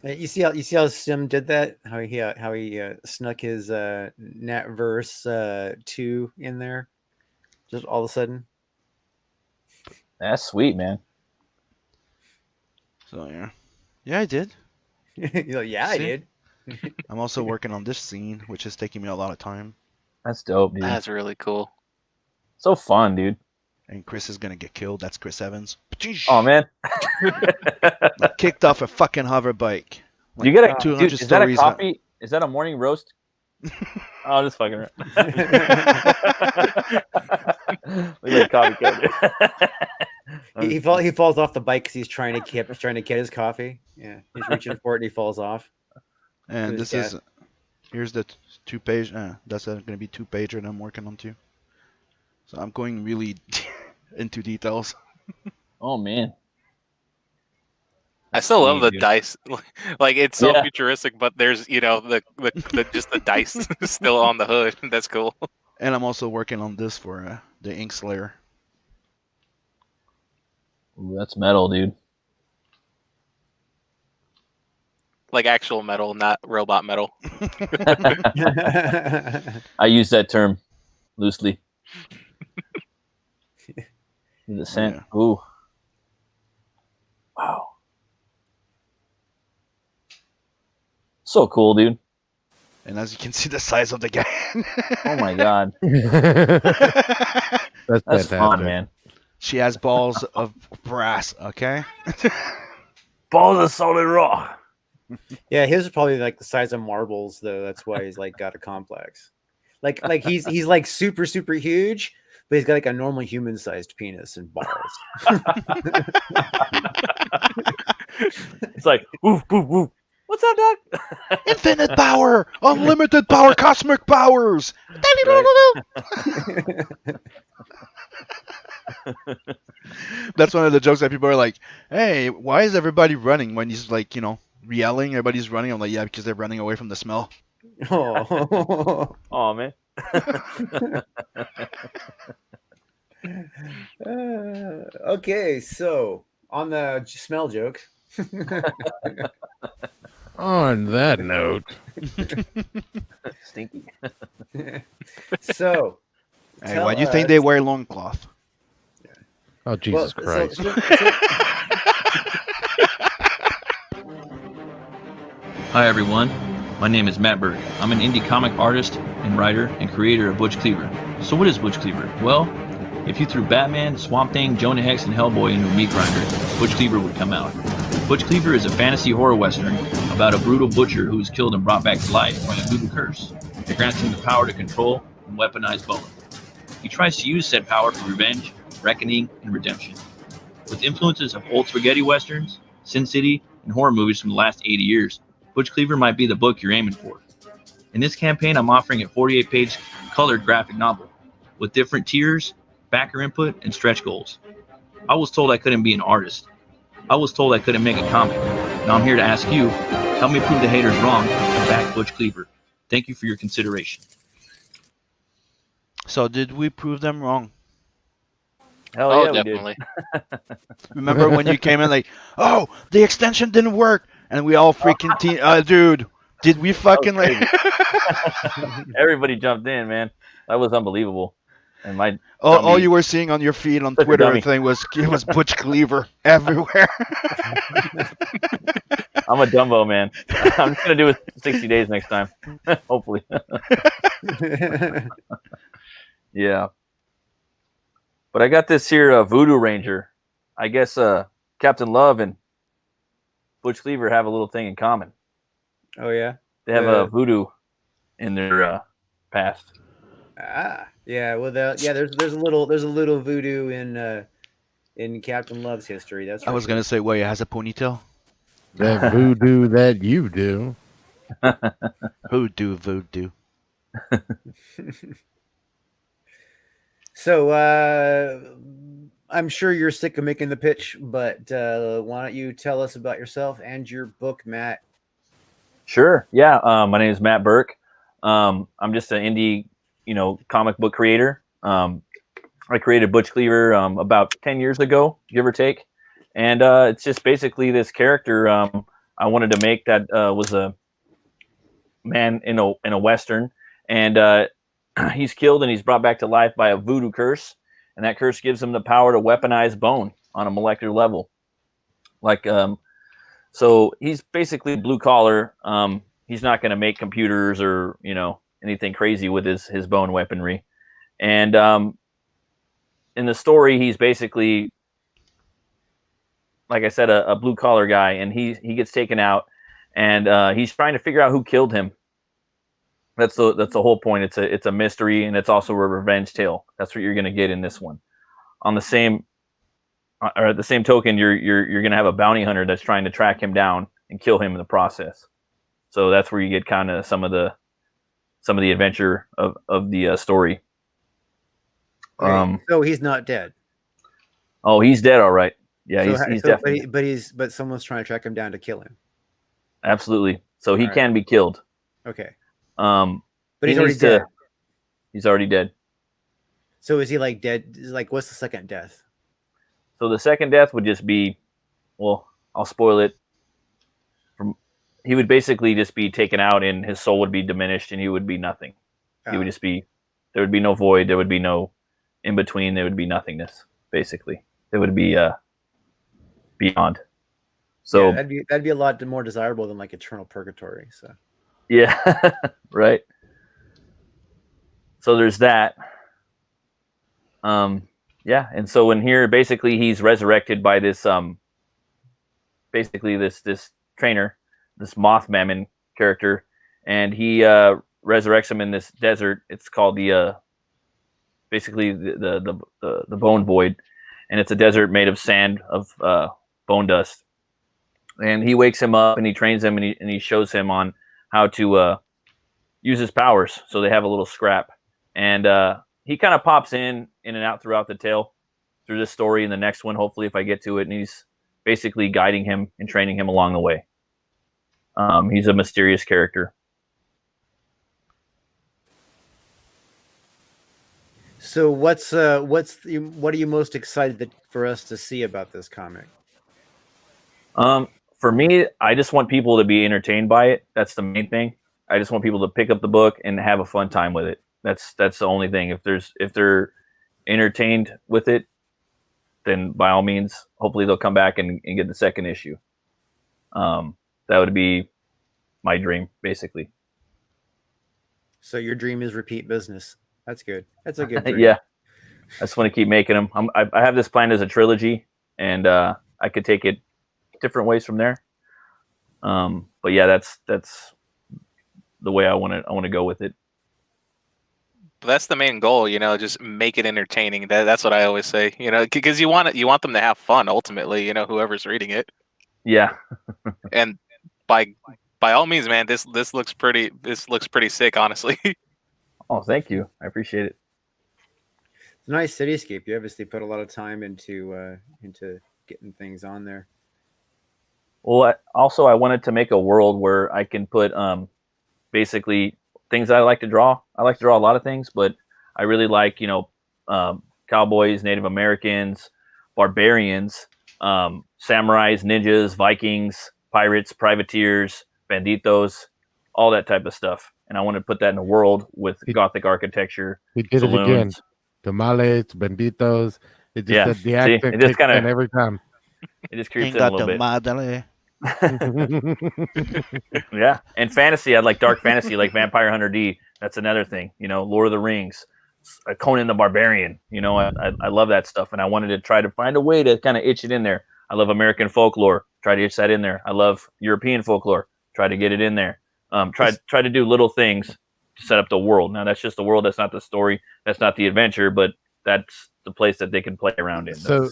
You see how Sim did that? How he snuck his Nav Verse 2 in there, just all of a sudden. That's sweet, man. So yeah, I did. You're like, yeah, I did. I'm also working on this scene, which is taking me a lot of time. That's dope, dude. That's really cool. So fun, dude. And Chris is gonna get killed. That's Chris Evans. Oh man. Kicked off a fucking hover bike. Like, you get a 200 dude, is that a coffee? Is that a morning roast? Oh, just fucking right. Look at coffee. He falls off the bike because he's trying to get his coffee. Yeah, he's reaching for it and he falls off. And here's the 2-page. That's going to be 2-pager that I'm working on too. So I'm going really into details. Oh man. I still love the dice. Like, it's so futuristic, but there's the just the dice still on the hood. That's cool. And I'm also working on this for the Ink Slayer. Ooh, that's metal, dude. Like actual metal, not robot metal. I use that term loosely. The scent. Yeah. Ooh. Wow. So cool, dude. And as you can see, the size of the guy. Oh my god. That's fun, man. She has balls of brass, okay? Balls of solid rock. Yeah, his is probably like the size of marbles, though. That's why he's like got a complex. Like he's like super, super huge, but he's got like a normal human-sized penis and balls. It's like, woof, woof, woof. What's up, Doc? Infinite power, unlimited power, cosmic powers. That's one of the jokes that people are like, "Hey, why is everybody running when he's like, yelling? Everybody's running." I'm like, "Yeah, because they're running away from the smell." Oh man. Okay, so on the smell joke. On that note, stinky. So, hey, why do you think they wear loincloth? Oh, Jesus Christ. Hi, everyone. My name is Matt Berg. I'm an indie comic artist and writer and creator of Butch Cleaver. So what is Butch Cleaver? Well, if you threw Batman, Swamp Thing, Jonah Hex, and Hellboy into a meat grinder, Butch Cleaver would come out. Butch Cleaver is a fantasy horror western about a brutal butcher who is killed and brought back to life by a voodoo curse that grants him the power to control and weaponize bone. He tries to use said power for revenge, reckoning, and redemption. With influences of old spaghetti westerns, Sin City, and horror movies from the last 80 years, Butch Cleaver might be the book you're aiming for. In this campaign, I'm offering a 48-page colored graphic novel with different tiers, backer input, and stretch goals. I was told I couldn't be an artist. I was told I couldn't make a comic. Now I'm here to ask you, help me prove the haters wrong and back Butch Cleaver. Thank you for your consideration. So did we prove them wrong? Hell yeah, definitely. We did. Remember when you came in like, oh, the extension didn't work, and we all freaking dude, did we fucking like? Everybody jumped in, man. That was unbelievable. And all you were seeing on your feed on Twitter thing was Butch Cleaver everywhere. I'm a Dumbo, man. I'm just gonna do it 60 days next time, hopefully. Yeah. But I got this here Voodoo Ranger. I guess Captain Love and Butch Cleaver have a little thing in common. Oh yeah, they have a voodoo in their past. Yeah. Well, there's a little voodoo in Captain Love's history. That's. I was gonna say, where he has a ponytail. That voodoo that you do. Voodoo. So I'm sure you're sick of making the pitch, but why don't you tell us about yourself and your book, Matt? Sure. Yeah. My name is Matt Burke. I'm just an indie, comic book creator. I created Butch Cleaver about 10 years ago, give or take. And it's just basically this character I wanted to make that was a man in a Western. And he's killed and he's brought back to life by a voodoo curse. And that curse gives him the power to weaponize bone on a molecular level. So he's basically blue collar. He's not going to make computers or, anything crazy with his bone weaponry. And in the story, he's basically, like I said, a blue collar guy, and he gets taken out, and he's trying to figure out who killed him. That's the whole point. It's a mystery, and it's also a revenge tale. That's what you're going to get in this one. On the same, or at the same token, you're going to have a bounty hunter that's trying to track him down and kill him in the process. So that's where you get kind of some of the adventure of the story. So he's not dead. Oh, he's dead, all right. Yeah, he's definitely. But someone's trying to track him down to kill him. Absolutely. So he can be killed. Okay. But he's already dead. He's already dead. So is he like dead? Like, what's the second death? So the second death would just be, well, I'll spoil it. He would basically just be taken out, and his soul would be diminished, and he would be nothing. He would just be. There would be no void. There would be no in between. There would be nothingness. Basically, there would be beyond. So yeah, that'd be a lot more desirable than like eternal purgatory. So yeah, right. So there's that. Yeah, and so in here, basically, he's resurrected by this basically this trainer, this Mothman character, and he resurrects him in this desert. It's called basically the bone void, and it's a desert made of sand of bone dust. And he wakes him up and he trains him and he shows him on how to use his powers. So they have a little scrap, and he kind of pops in and out throughout the tale, through this story and the next one, hopefully, if I get to it. And he's basically guiding him and training him along the way. He's a mysterious character. So what are you most excited for us to see about this comic? For me, I just want people to be entertained by it. That's the main thing. I just want people to pick up the book and have a fun time with it. That's the only thing. If they're entertained with it, then by all means, hopefully they'll come back and get the second issue. That would be my dream, basically. So your dream is repeat business. That's good. That's a good dream. Yeah. I just want to keep making them. I have this planned as a trilogy, and I could take it different ways from there. But yeah, that's the way I want to go with it. That's the main goal, just make it entertaining. That's what I always say, because you want them to have fun ultimately, whoever's reading it. Yeah. And by all means, man, this looks pretty sick, honestly. Oh, thank you. I appreciate it. It's a nice cityscape. You obviously put a lot of time into getting things on there. Well, I wanted to make a world where I can put basically things I like to draw. I like to draw a lot of things, but I really like, cowboys, Native Americans, barbarians, samurais, ninjas, Vikings, pirates, privateers, banditos, all that type of stuff. And I want to put that in a world with Gothic architecture. He did saloons. It again. Tamales, banditos. It just the accent it just kind of every time. It just creeps in a little bit. Yeah, and fantasy. I'd like dark fantasy, like Vampire Hunter D. That's another thing. Lord of the Rings, Conan the Barbarian. You know, I love that stuff, and I wanted to try to find a way to kind of itch it in there. I love American folklore. Try to itch that in there. I love European folklore. Try to get it in there. Try to do little things to set up the world. Now that's just the world. That's not the story. That's not the adventure. But that's the place that they can play around in. So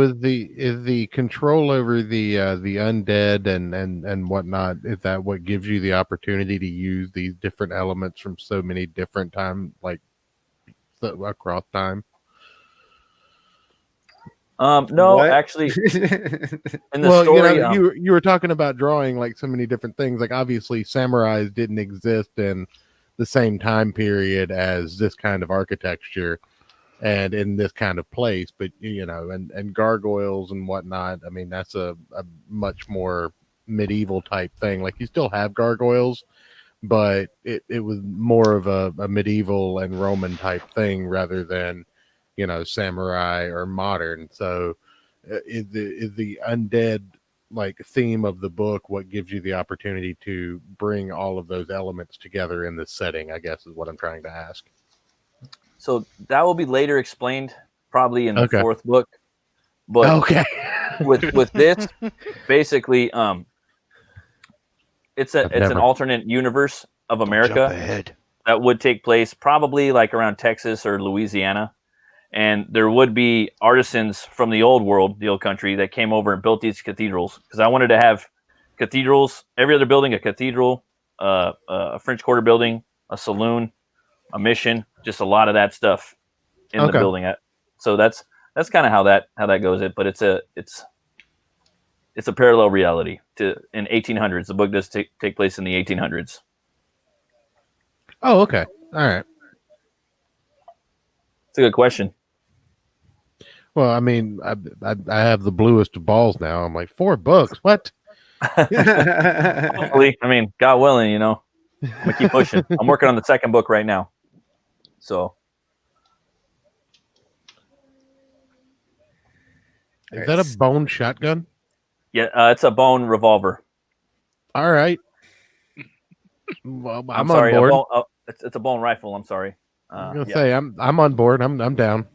is the control over the undead and whatnot, is that what gives you the opportunity to use these different elements from so many different time, like across time? No, What? actually, in the story, you were talking about drawing like so many different things. Like obviously, samurais didn't exist in the same time period as this kind of architecture and in this kind of place, but you know, and gargoyles and whatnot. I mean, that's a much more medieval type thing. Like you still have gargoyles, but it was more of a medieval and Roman type thing rather than, you know, samurai or modern. So is the undead like theme of the book what gives you the opportunity to bring all of those elements together in this setting, I guess is what I'm trying to ask. So that will be later explained, probably in the fourth book. But with this, basically, it's an alternate universe of America that would take place probably like around Texas or Louisiana, and there would be artisans from the old world, the old country, that came over and built these cathedrals. Because I wanted to have cathedrals, every other building, a cathedral, a French Quarter building, a saloon, a mission, just a lot of that stuff in the building. So that's kind of how that goes. But it's a parallel reality to in 1800s. The book does take place in the 1800s. Oh, okay, all right. It's a good question. Well, I mean, I have the bluest of balls now. I'm like, 4 books, what? Hopefully, I mean, God willing, you know, I'm gonna keep pushing. I'm working on the second book right now. So, is that a bone shotgun? Yeah, it's a bone revolver. All right. Well, I'm sorry, on board. It's a bone rifle. I'm sorry. I'm gonna say I'm on board. I'm down.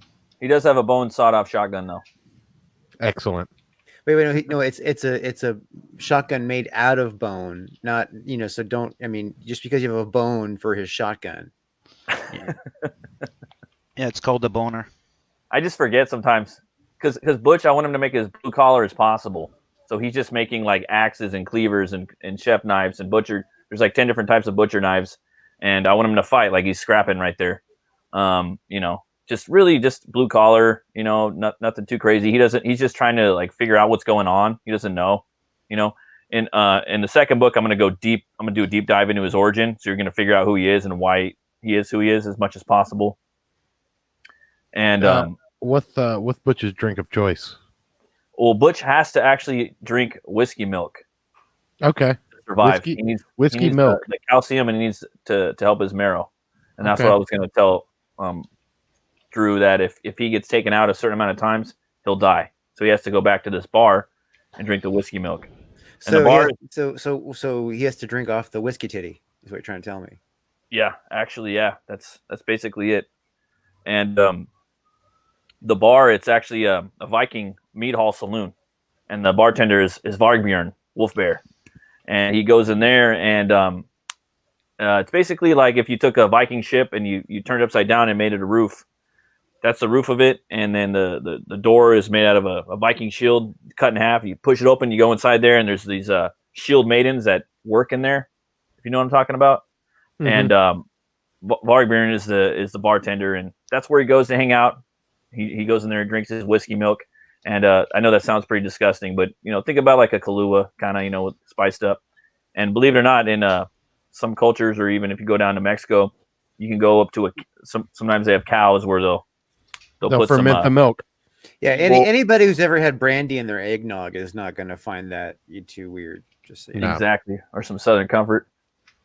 He does have a bone sawed-off shotgun, though. Excellent. Wait, no, it's a shotgun made out of bone, not, you know. So don't. I mean, just because you have a bone for his shotgun. Yeah, it's called a boner. I just forget sometimes because Butch, I want him to make it as blue collar as possible. So he's just making like axes and cleavers and chef knives and butcher. There's like 10 different types of butcher knives, and I want him to fight like he's scrapping right there. You know, just really just blue collar. You know, nothing too crazy. He's just trying to like figure out what's going on. He doesn't know. You know, in the second book, I'm gonna go deep. I'm gonna do a deep dive into his origin. So you're gonna figure out who he is and why he is who he is as much as possible. And what's Butch's drink of choice? Well, Butch has to actually drink whiskey milk. Okay. To survive. He needs milk. The calcium, and he needs to help his marrow. And that's what I was going to tell Drew, that if he gets taken out a certain amount of times, he'll die. So he has to go back to this bar and drink the whiskey milk. And so he has to drink off the whiskey titty, is what you're trying to tell me. Yeah, actually, yeah. That's basically it. And the bar, it's actually a Viking meat hall saloon, and the bartender is Vargbjorn Wolfbear, and he goes in there, and it's basically like if you took a Viking ship and you turned it upside down and made it a roof. That's the roof of it, and then the door is made out of a Viking shield cut in half. You push it open, you go inside there, and there's these shield maidens that work in there, if you know what I'm talking about. Mm-hmm. And Vargbjorn is the bartender, and that's where he goes to hang out. He goes in there and drinks his whiskey milk. And I know that sounds pretty disgusting, but you know, think about like a Kahlua kind of, you know, spiced up. And believe it or not, in some cultures, or even if you go down to Mexico, you can go up to sometimes they have cows where they'll put ferment the milk. Yeah, anybody who's ever had brandy in their eggnog is not going to find that too weird. Just saying. Exactly, or some Southern Comfort.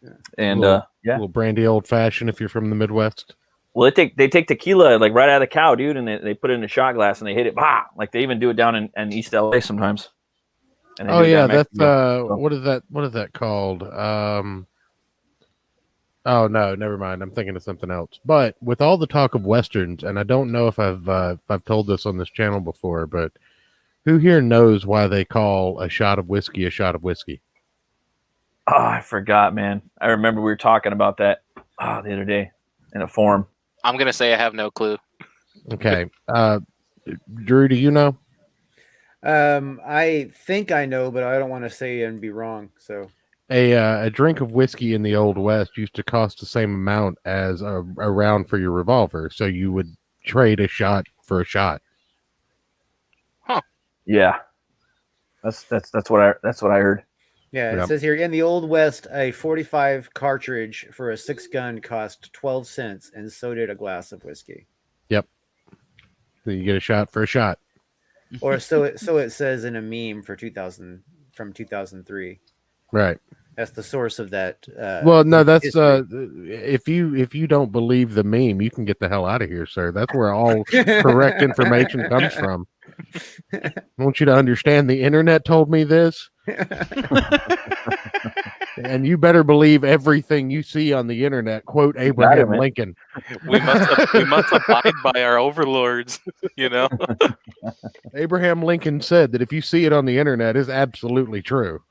Yeah. And a little brandy old fashioned if you're from the Midwest. Well, they take tequila like right out of the cow, dude, and they put it in a shot glass and they hit it. Bah! Like they even do it down in East LA sometimes. Oh yeah, that's what is that? What is that called? Oh no, never mind. I'm thinking of something else. But with all the talk of westerns, and I don't know if I've told this on this channel before, but who here knows why they call a shot of whiskey a shot of whiskey? Oh, I forgot, man. I remember we were talking about that the other day in a forum. I'm gonna say I have no clue. Okay, Drew, do you know? I think I know, but I don't want to say and be wrong. So A drink of whiskey in the Old West used to cost the same amount as a round for your revolver, so you would trade a shot for a shot. Huh? Yeah, that's what I heard. yeah, Yep. it says here in the Old West, a 45 cartridge for a 6-gun cost 12 cents, and so did a glass of whiskey. Yep. So you get a shot for a shot. Or so it says in a meme for 2003. Right. That's the source of that. Well, no, that's history. if you don't believe the meme, you can get the hell out of here, sir. That's where all correct information comes from. I want you to understand the internet told me this. And you better believe everything you see on the internet. Quote Abraham Lincoln. We must abide by our overlords, you know. Abraham Lincoln said that if you see it on the internet, it's absolutely true.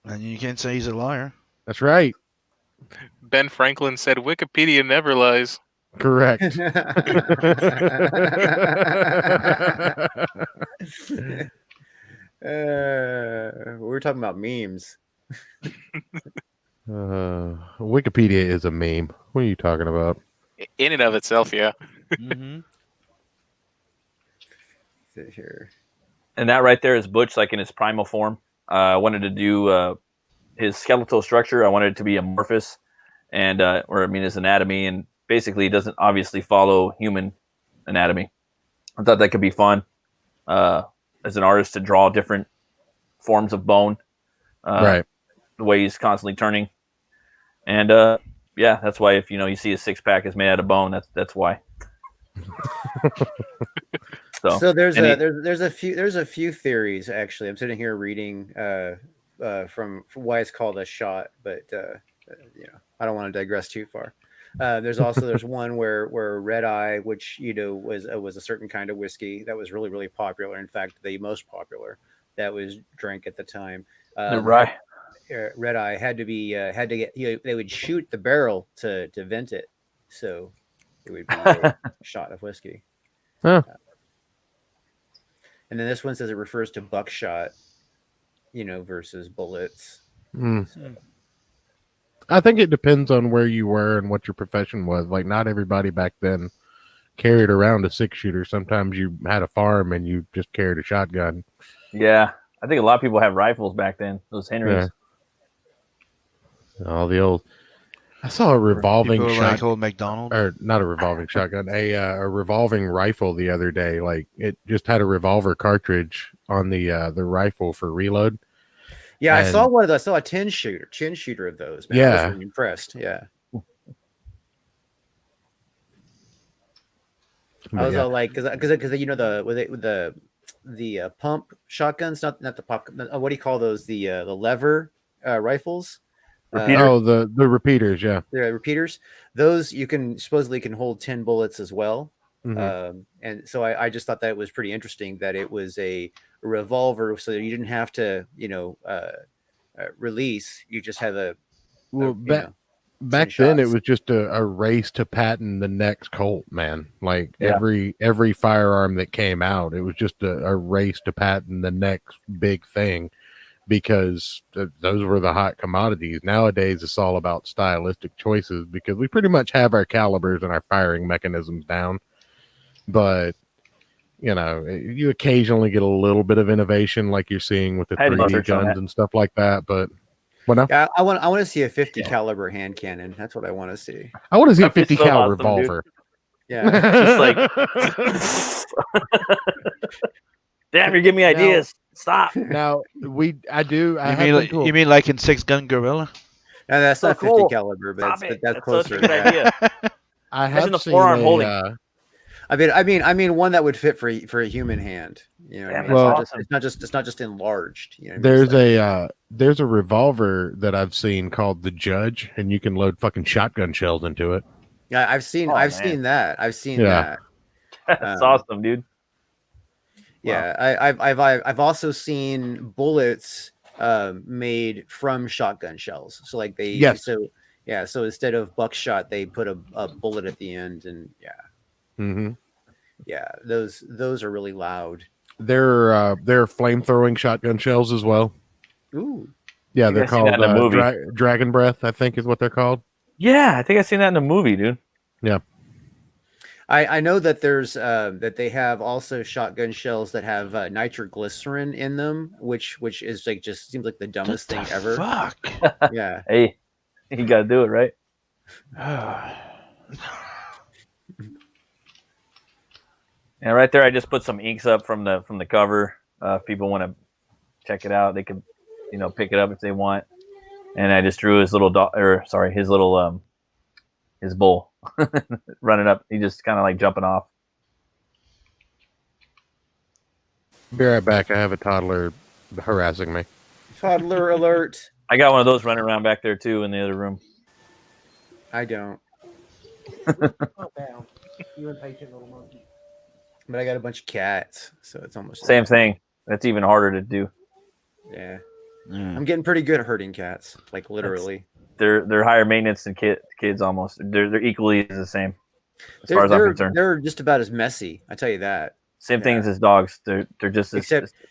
And you can't say he's a liar. That's right. Ben Franklin said Wikipedia never lies. Correct. We're talking about memes. Wikipedia is a meme. What are you talking about? In and of itself, yeah. Mm-hmm. Sit here. And that right there is Butch, like in his primal form. I wanted to do his skeletal structure. I wanted it to be amorphous, and his anatomy, and basically it doesn't obviously follow human anatomy. I thought that could be fun as an artist to draw different forms of bone. Right. The way he's constantly turning, and yeah, that's why if you see a 6-pack is made out of bone, that's why. So there's a few theories actually. I'm sitting here reading from why it's called a shot, but I don't want to digress too far. There's one where Red Eye, which was a certain kind of whiskey that was really, really popular. In fact, the most popular that was drank at the time. Right. Red Eye had to get they would shoot the barrel to vent it, so it would be a shot of whiskey. Huh. And then this one says it refers to buckshot, versus bullets. Mm. So. I think it depends on where you were and what your profession was. Like, not everybody back then carried around a 6-shooter. Sometimes you had a farm and you just carried a shotgun. Yeah, I think a lot of people have rifles back then. Those Henrys. Yeah. All the old. I saw a revolving shotgun, like old McDonald, or not a revolving shotgun, a revolving rifle the other day. Like, it just had a revolver cartridge on the rifle for reload. Yeah, I saw one of those. I saw a chin shooter of those. Man. Yeah, I was really impressed. Yeah, I was all like, because the pump shotguns, not the pop. What do you call those? The lever rifles. The repeaters, yeah. The repeaters. Those you supposedly can hold 10 bullets as well. Mm-hmm. And so I just thought that it was pretty interesting that it was a revolver, so you didn't have to, release. You just have back then it was just a race to patent the next Colt, man. Like every firearm that came out, it was just a race to patent the next big thing, because those were the hot commodities. Nowadays it's all about stylistic choices, because we pretty much have our calibers and our firing mechanisms down. But you occasionally get a little bit of innovation, like you're seeing with the 3D guns and stuff like that. But yeah, I want to see a 50 caliber hand cannon. That's what I want to see. I want to see a 50 cal revolver. Dude. Yeah, just like, damn, you're giving me ideas. Stop. Now you mean like in 6-gun Gorilla? No, that's not 50 caliber, but that's closer. Such a good idea. I have the seen forearm holding. I mean, one that would fit for a human hand. You know, what I mean? Well, it's not just enlarged. You know, there's a revolver that I've seen called the Judge, and you can load fucking shotgun shells into it. Yeah, I've seen that. I've seen that. That's awesome, dude. Yeah, I've also seen bullets made from shotgun shells. So like so instead of buckshot, they put a bullet at the end, and those are really loud. They're flame throwing shotgun shells as well. Ooh, yeah, they're called Dragon Breath, I think is what they're called. Yeah, I think I've seen that in a movie, dude. Yeah. I know that there's that they have also shotgun shells that have nitroglycerin in them, which is like just seems like the dumbest thing ever. Fuck. Yeah. Hey, you gotta do it, right? And right there, I just put some inks up from the cover. If people want to check it out, they can, pick it up if they want. And I just drew his little his bull running up. He just kind of like jumping off. Be right back. I have a toddler harassing me. Toddler alert. I got one of those running around back there too in the other room. I don't. You impatient little monkey. But I got a bunch of cats, so it's almost same thing. That's even harder to do. Yeah. I'm getting pretty good at herding cats, like literally. They're higher maintenance than kids almost. They're equally the same as far as I'm concerned. They're just about as messy. I tell you that. Same things as dogs. They're just the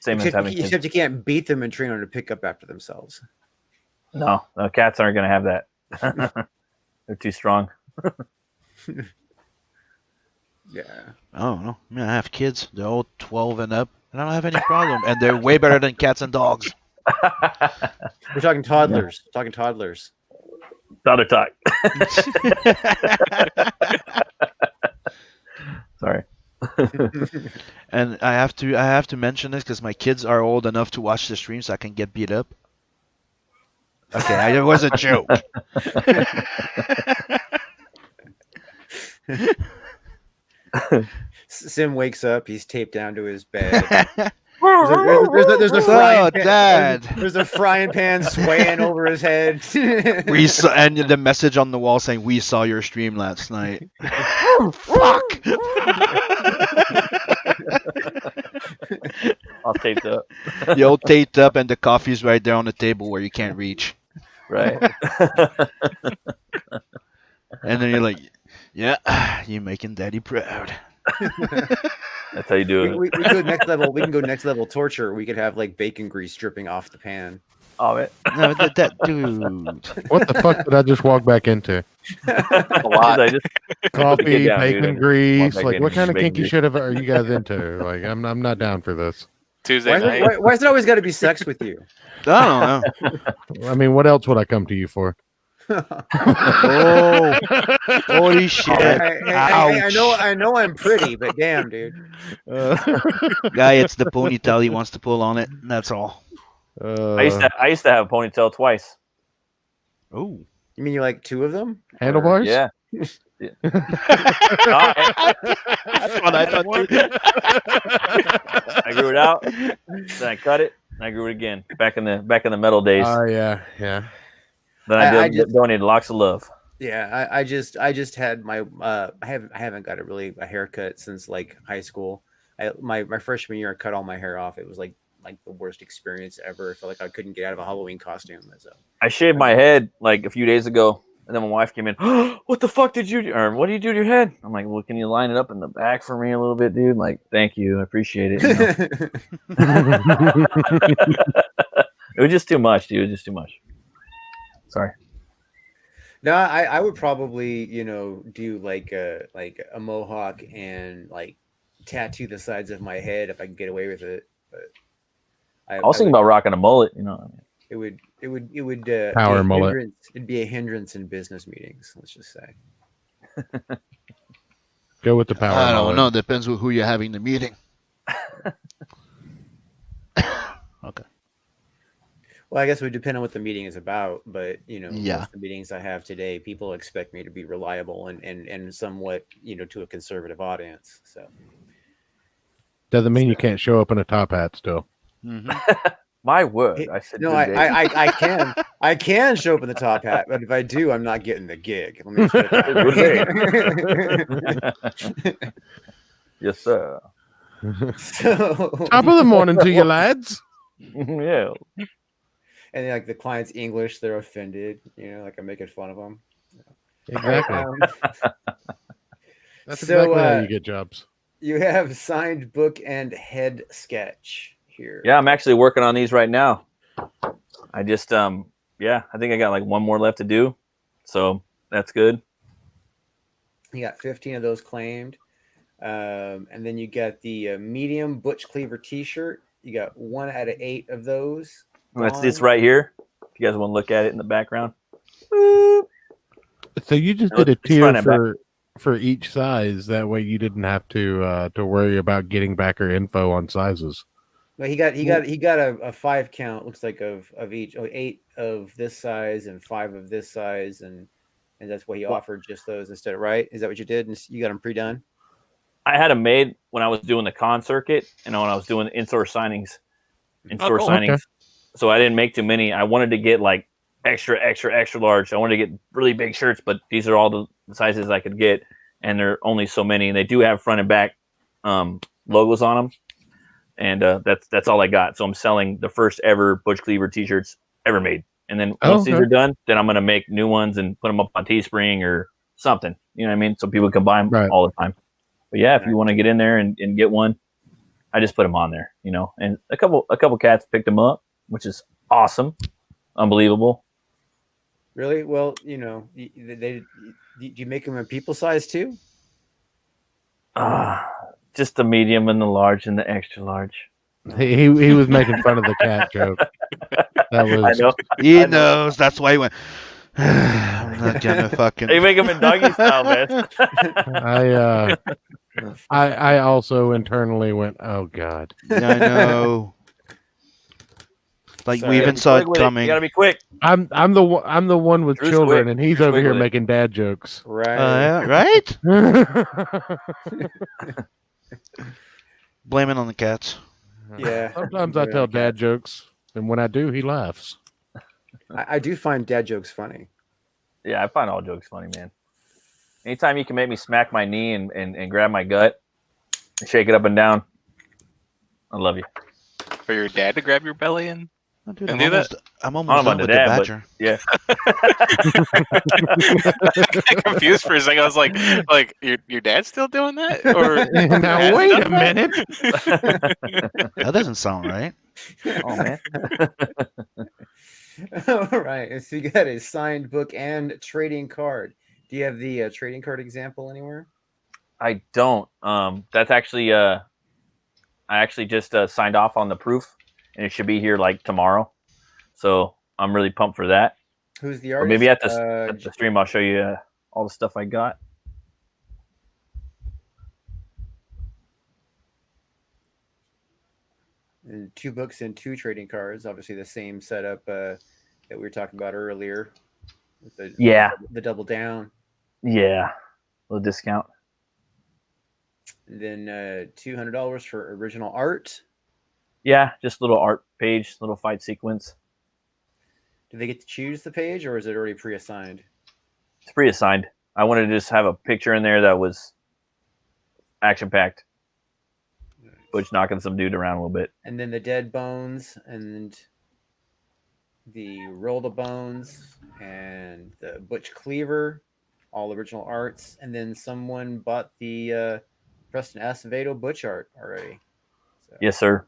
same as having kids. Except you can't beat them and train them to pick up after themselves. No, cats aren't going to have that. They're too strong. Yeah. I don't know. I mean, I have kids. They're all 12 and up, and I don't have any problem. And they're way better than cats and dogs. We're talking toddlers. Yeah. Talking toddlers. Toddler talk. Sorry. And I have to mention this because my kids are old enough to watch the stream, so I can get beat up. Okay, it was a joke. Sim wakes up. He's taped down to his bed. There's a frying pan. Dad. There's a frying pan swaying over his head. We saw, and the message on the wall saying, "We saw your stream last night." Fuck. All taped up. You're all taped up, and the coffee's right there on the table where you can't reach. Right. And then you're like, "Yeah, you're making Daddy proud." That's how you do it. We go next level. We can go next level torture. We could have like bacon grease dripping off the pan. Oh, it. No, that dude. What the fuck did I just walk back into? A lot. Coffee, bacon grease. Like, what kind of kinky shit are you guys into? Like, I'm not down for this. Tuesday night. Why is it always got to be sex with you? I don't know. I mean, what else would I come to you for? Oh, holy shit! I know I'm pretty, but damn, dude. Guy, it's the ponytail he wants to pull on it. That's all. I used to have a ponytail twice. Oh, you mean you like two of them? Handlebars? Yeah. That's what I thought. I grew it out, then I cut it, and I grew it again. Back in the metal days. Oh yeah. Then I donated lots of love. Yeah, I just had my I haven't got a haircut since like high school. My freshman year I cut all my hair off. It was like the worst experience ever. I felt like I couldn't get out of a Halloween costume. So I shaved my head like a few days ago, and then my wife came in. Oh, what the fuck did you do? Or what do you do to your head? I'm like, well, can you line it up in the back for me a little bit, dude? I'm like, thank you, I appreciate it. It was just too much, dude. It was just too much. Sorry. No, I would probably, do like a mohawk and like tattoo the sides of my head if I can get away with it. But I was thinking about rocking a mullet, It would power mullet. It'd be a hindrance in business meetings, let's just say. Go with the power mullet. I don't know. Depends on who you're having the meeting. Okay. Well, I guess it would depend on what the meeting is about, but Yeah. most of the meetings I have today, people expect me to be reliable and somewhat, to a conservative audience. So Doesn't mean you can't show up in a top hat still. Mm-hmm. My word, I said no, good day. I can show up in the top hat, but if I do, I'm not getting the gig. Let me just put it that way. Yes, sir. So, Top of the morning to you, lads. Yeah. and like the client's English, they're offended. Like I'm making fun of them. Exactly. That's so, exactly how you get jobs. You have signed book and head sketch here. Yeah, I'm actually working on these right now. I just I think I got like one more left to do. So that's good. You got 15 of those claimed. And then you got the medium Butch Cleaver t-shirt. You got 1 out of 8 of those. That's this right here. If you guys want to look at it in the background. So you just did a tier for each size. That way you didn't have to worry about getting backer info on sizes. Well, he got a 5 count. Looks like of each. 8 of this size and 5 of this size, and that's why he offered just those instead. Right? Is that what you did? And you got them pre-done. I had them made when I was doing the con circuit, and when I was doing in-store signings. Okay. So I didn't make too many. I wanted to get like extra large. I wanted to get really big shirts, but these are all the sizes I could get, and there are only so many. And they do have front and back logos on them, and that's all I got. So I'm selling the first ever Butch Cleaver t-shirts ever made. And then once these are done, then I'm gonna make new ones and put them up on Teespring or something. You know what I mean? So people can buy them all the time. But yeah, if you want to get in there and get one, I just put them on there, and a couple cats picked them up, which is awesome, unbelievable. Really? Well, did you make them a people size too? Just the medium and the large and the extra large. He was making fun of the cat joke. That was. I know. He knows. That's why he went. I'm not gonna fucking. They make them in doggy style, man. I also internally went, oh god. Yeah, I know. Like Sorry. we even saw it coming. You gotta be quick. I'm the one with Drew's children, quick. and he's Drew's over quick here with it. making dad jokes. Right. Right? Sometimes Blame it on the cats. Yeah. I tell dad jokes, and when I do, he laughs. I do find dad jokes funny. Yeah, I find all jokes funny, man. Anytime you can make me smack my knee and grab my gut and shake it up and down, I love you. For your dad to grab your belly and Dude, do that? I'm almost done with the Badger. Yeah. I got confused for a second. I was like your dad's still doing that? Or Now wait a minute. That doesn't sound right. Oh man. All right. So you got a signed book and trading card. Do you have the trading card example anywhere? I don't. That's actually I actually just signed off on the proof, and it should be here like tomorrow. So I'm really pumped for that. Who's the Or artist? maybe at the stream I'll show you all the stuff I got. And 2 books and 2 trading cards. Obviously the same setup that we were talking about earlier. With the double down. Yeah. A little discount. And then $200 for original art. Yeah, just a little art page, little fight sequence. Do they get to choose the page, or is it already pre-assigned? It's pre-assigned. I wanted to just have a picture in there that was action-packed. Butch knocking some dude around a little bit. And then the dead bones and the roll the bones and the Butch Cleaver, all original arts. And then someone bought the Preston Acevedo Butch art already. So. Yes, sir.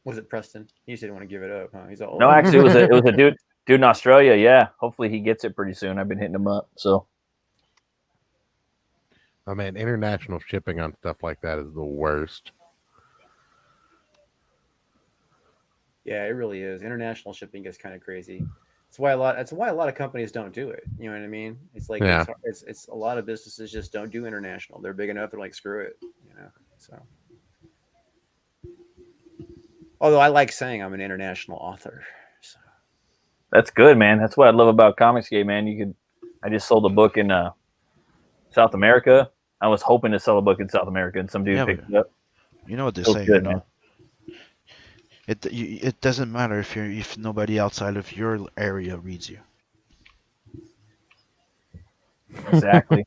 Was it Preston? He just didn't want to give it up, huh? He's all No, actually, it was a dude in Australia. Yeah, hopefully he gets it pretty soon. I've been hitting him up. So, oh man, international shipping on stuff like that is the worst. Yeah, it really is. International shipping gets kind of crazy. That's why a lot of companies don't do it. You know what I mean? It's like it's a lot of businesses just don't do international. They're big enough. They're like, screw it. So. Although I like saying I'm an international author. So. That's good, man. That's what I love about Comicsgate, man. I just sold a book in South America. I was hoping to sell a book in South America, and some dude picked it up. You know what they So say, good, you know? It doesn't matter if nobody outside of your area reads you. Exactly.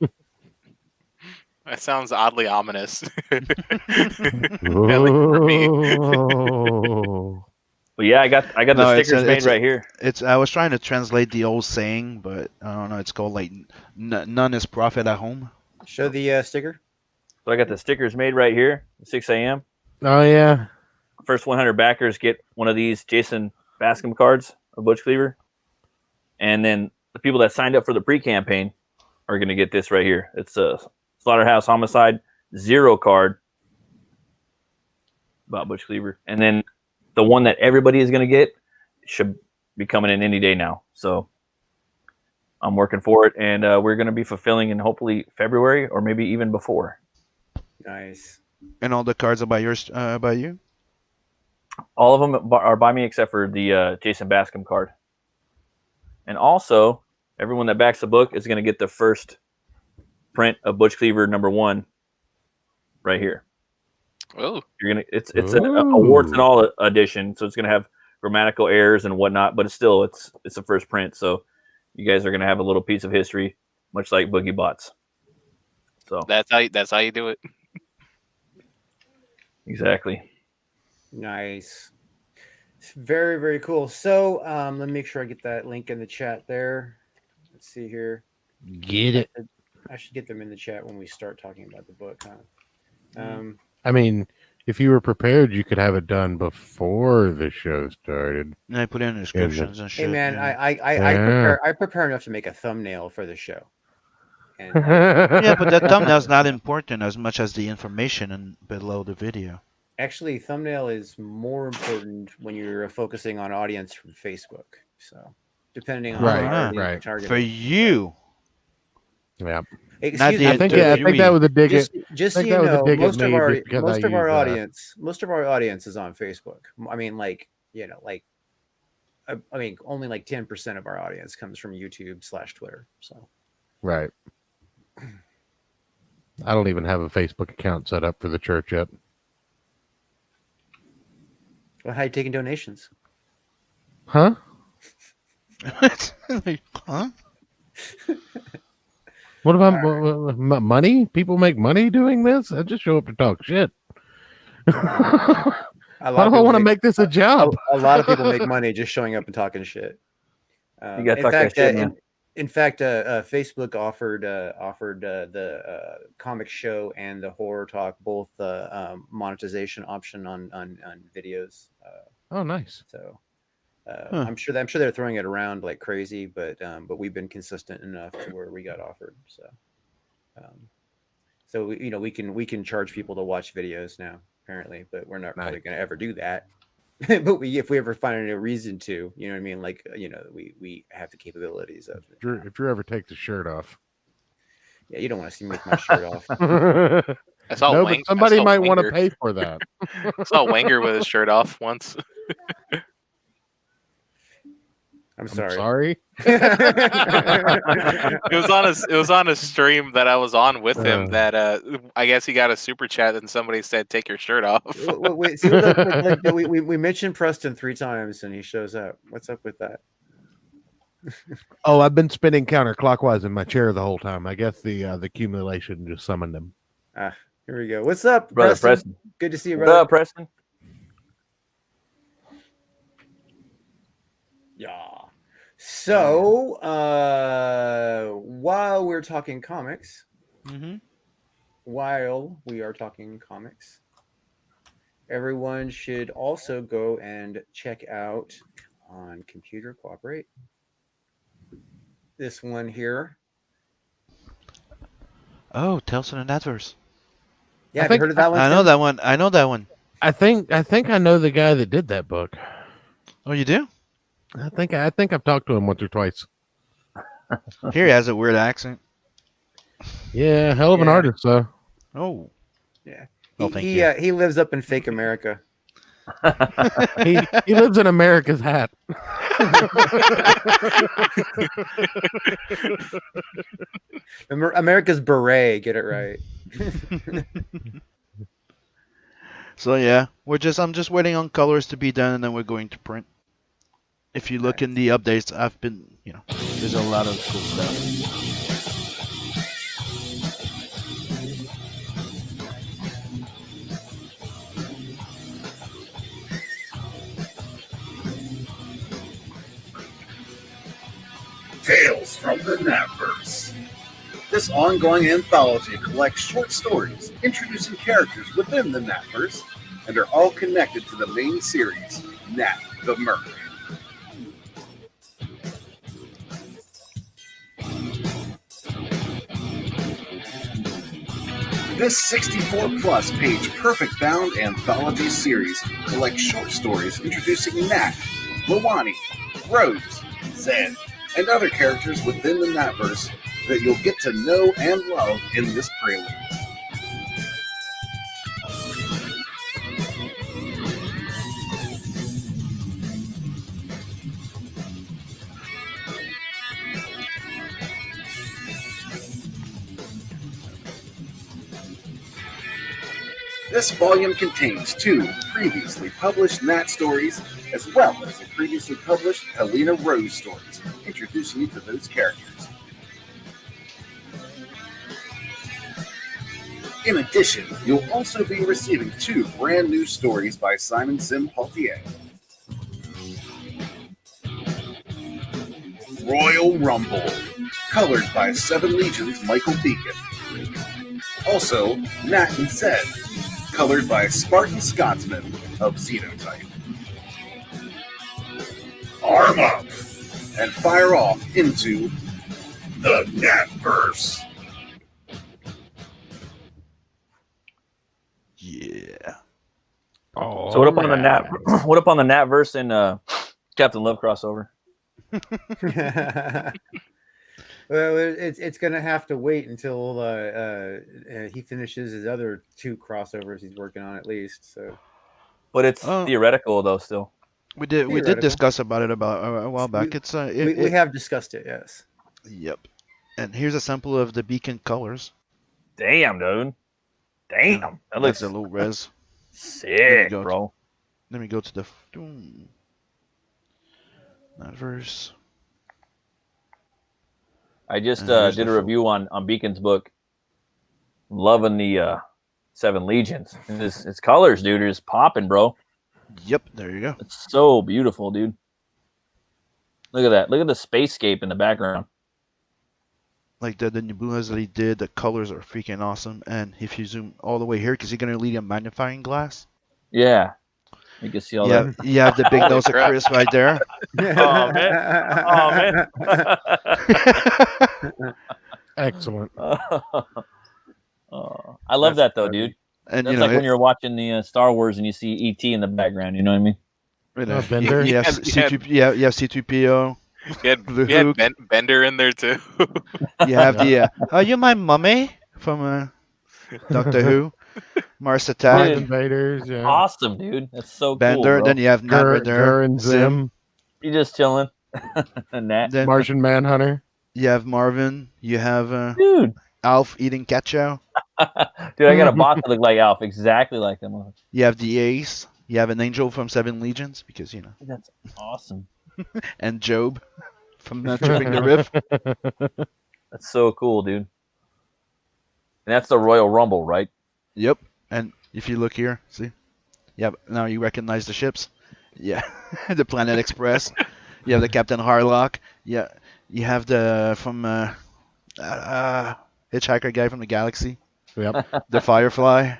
That sounds oddly ominous. At least for me. But yeah, I got the stickers made right here. I was trying to translate the old saying, but I don't know. It's called like none is profit at home. Show the sticker. So I got the stickers made right here. 6 a.m. Oh yeah. First 100 backers get one of these Jason Bascom cards of Butch Cleaver, and then the people that signed up for the pre-campaign are going to get this right here. It's a Slaughterhouse Homicide 0 card about Butch Cleaver, and then the one that everybody is going to get should be coming in any day now. So I'm working for it, and we're going to be fulfilling in hopefully February or maybe even before. Nice. And all the cards are by you? All of them are by me except for the Jason Bascom card. And also, everyone that backs the book is going to get the first print of Butch Cleaver #1 right here. Oh, it's a warts and all edition, so it's gonna have grammatical errors and whatnot, but it's a first print, so you guys are gonna have a little piece of history, much like Boogie Bots. So that's how you do it. Exactly. Nice. It's very, very cool. So let me make sure I get that link in the chat there. Let's see here. Get it. I should get them in the chat when we start talking about the book, huh? I mean, if you were prepared, you could have it done before the show started. And I put in descriptions and shit. Hey man, yeah. I prepare enough to make a thumbnail for the show. And, yeah, but that thumbnail's not important as much as the information below the video. Actually, thumbnail is more important when you're focusing on audience from Facebook. So, depending on right. targeting. For you. Yeah. Excuse me. I think that was a dig. Just so you know, most of our audience is on Facebook. I mean, only like 10% of our audience comes from YouTube/Twitter. So, right. I don't even have a Facebook account set up for the church yet. Well, how are you taking donations? Huh? Huh? What about money? People make money doing this? I just show up to talk shit. Why do I want to make this a job? A lot of people make money just showing up and talking shit. In fact, Facebook offered the comic show and the horror talk both monetization option on videos. Oh, nice. So I'm sure they're throwing it around like crazy, but we've been consistent enough to where we got offered. So we can charge people to watch videos now apparently, but we're not really going to ever do that. But if we ever find a reason to, you know what I mean? Like, we have the capabilities of it. If Drew ever takes his shirt off. Yeah, you don't want to see me with my shirt off. I saw but somebody might want to pay for that. I saw Wenger with his shirt off once. I'm sorry. It was on a stream that I was on with him that I guess he got a super chat and somebody said take your shirt off. We mentioned Preston 3 times and he shows up. What's up with that? Oh, I've been spinning counterclockwise in my chair the whole time. I guess the accumulation just summoned him. Here we go. What's up, brother Preston? Good to see you, brother. What's up, Preston? Yeah. So, while we're talking comics, everyone should also go and check out on Computer Cooperate this one here. Oh, Telson and Nav Verse. Yeah, have you heard of that one? I know that one. I think I know the guy that did that book. Oh, you do? I think I've talked to him once or twice. Here he has a weird accent. Yeah, hell of an artist, though. Oh, yeah. He He lives up in fake America. He lives in America's hat. America's beret. Get it right. So yeah, I'm just waiting on colors to be done, and then we're going to print. If you look in the updates, I've been, there's a lot of cool stuff. Tales from the Nav Verse. This ongoing anthology collects short stories introducing characters within the Nav Verse and are all connected to the main series, Nat the Merc. This 64-plus page perfect-bound anthology series collects short stories introducing Nat, Lawani, Rose, Zed, and other characters within the Nav Verse that you'll get to know and love in this prelude. This volume contains 2 previously published Nat stories, as well as the previously published Helena Rose stories, introducing you to those characters. In addition, you'll also be receiving 2 brand new stories by Simon Sim Paultier. Royal Rumble, colored by Seven Legions Michael Beacon. Also, Nat and Zed, colored by Spartan Scotsman of Xenotype. Arm up and fire off into the Nav Verse. Yeah. Oh, So what up on the Nat? What up on the Nat Verse and Captain Love crossover? Well, it's gonna have to wait until he finishes his other 2 crossovers he's working on at least. So, But it's theoretical though. Still, we did discuss about it about a while back. We have discussed it. Yes. Yep. And here's a sample of the beacon colors. damn, dude, damn, that looks That's a low res. sick, bro. Let me go to the Nav Verse. I just Here's did the a review on Beacon's book. Loving the Seven Legions. Its colors, dude, are just popping, bro. Yep, there you go. It's so beautiful, dude. Look at that. Look at the spacescape in the background. Like the nebulas that he did, the colors are freaking awesome. And if you zoom all the way here, because you're going to need a magnifying glass. Yeah. You can see all that. You have the big nose of Chris right there. Oh, man. Oh, man. excellent. I love that, though, dude. And That's like when you're watching the Star Wars and you see E.T. in the background. You know what I mean? Bender. You have C2PO. You had Bender in there, too. You have the are you my mummy from Doctor Who? Mars Attack. Invaders. Yeah. Awesome, dude. That's so Bender. cool, bro. Then you have Gur and Zim. You just chilling. Nat. Then Martian Manhunter. you have Marvin. You have Dude. Alf eating ketchup. Dude, I got a boss that look like Alf, exactly like them. You have the Ace. You have an angel from Seven Legions, because That's awesome. and Job from Tripping the Riff. That's so cool, dude. And that's the Royal Rumble, right? Yep. And if you look here, see? Yeah, now you recognize the ships. Yeah. The Planet Express. You have the Captain Harlock. Yeah. You have the from Hitchhiker guy from the Galaxy. Yep. The Firefly.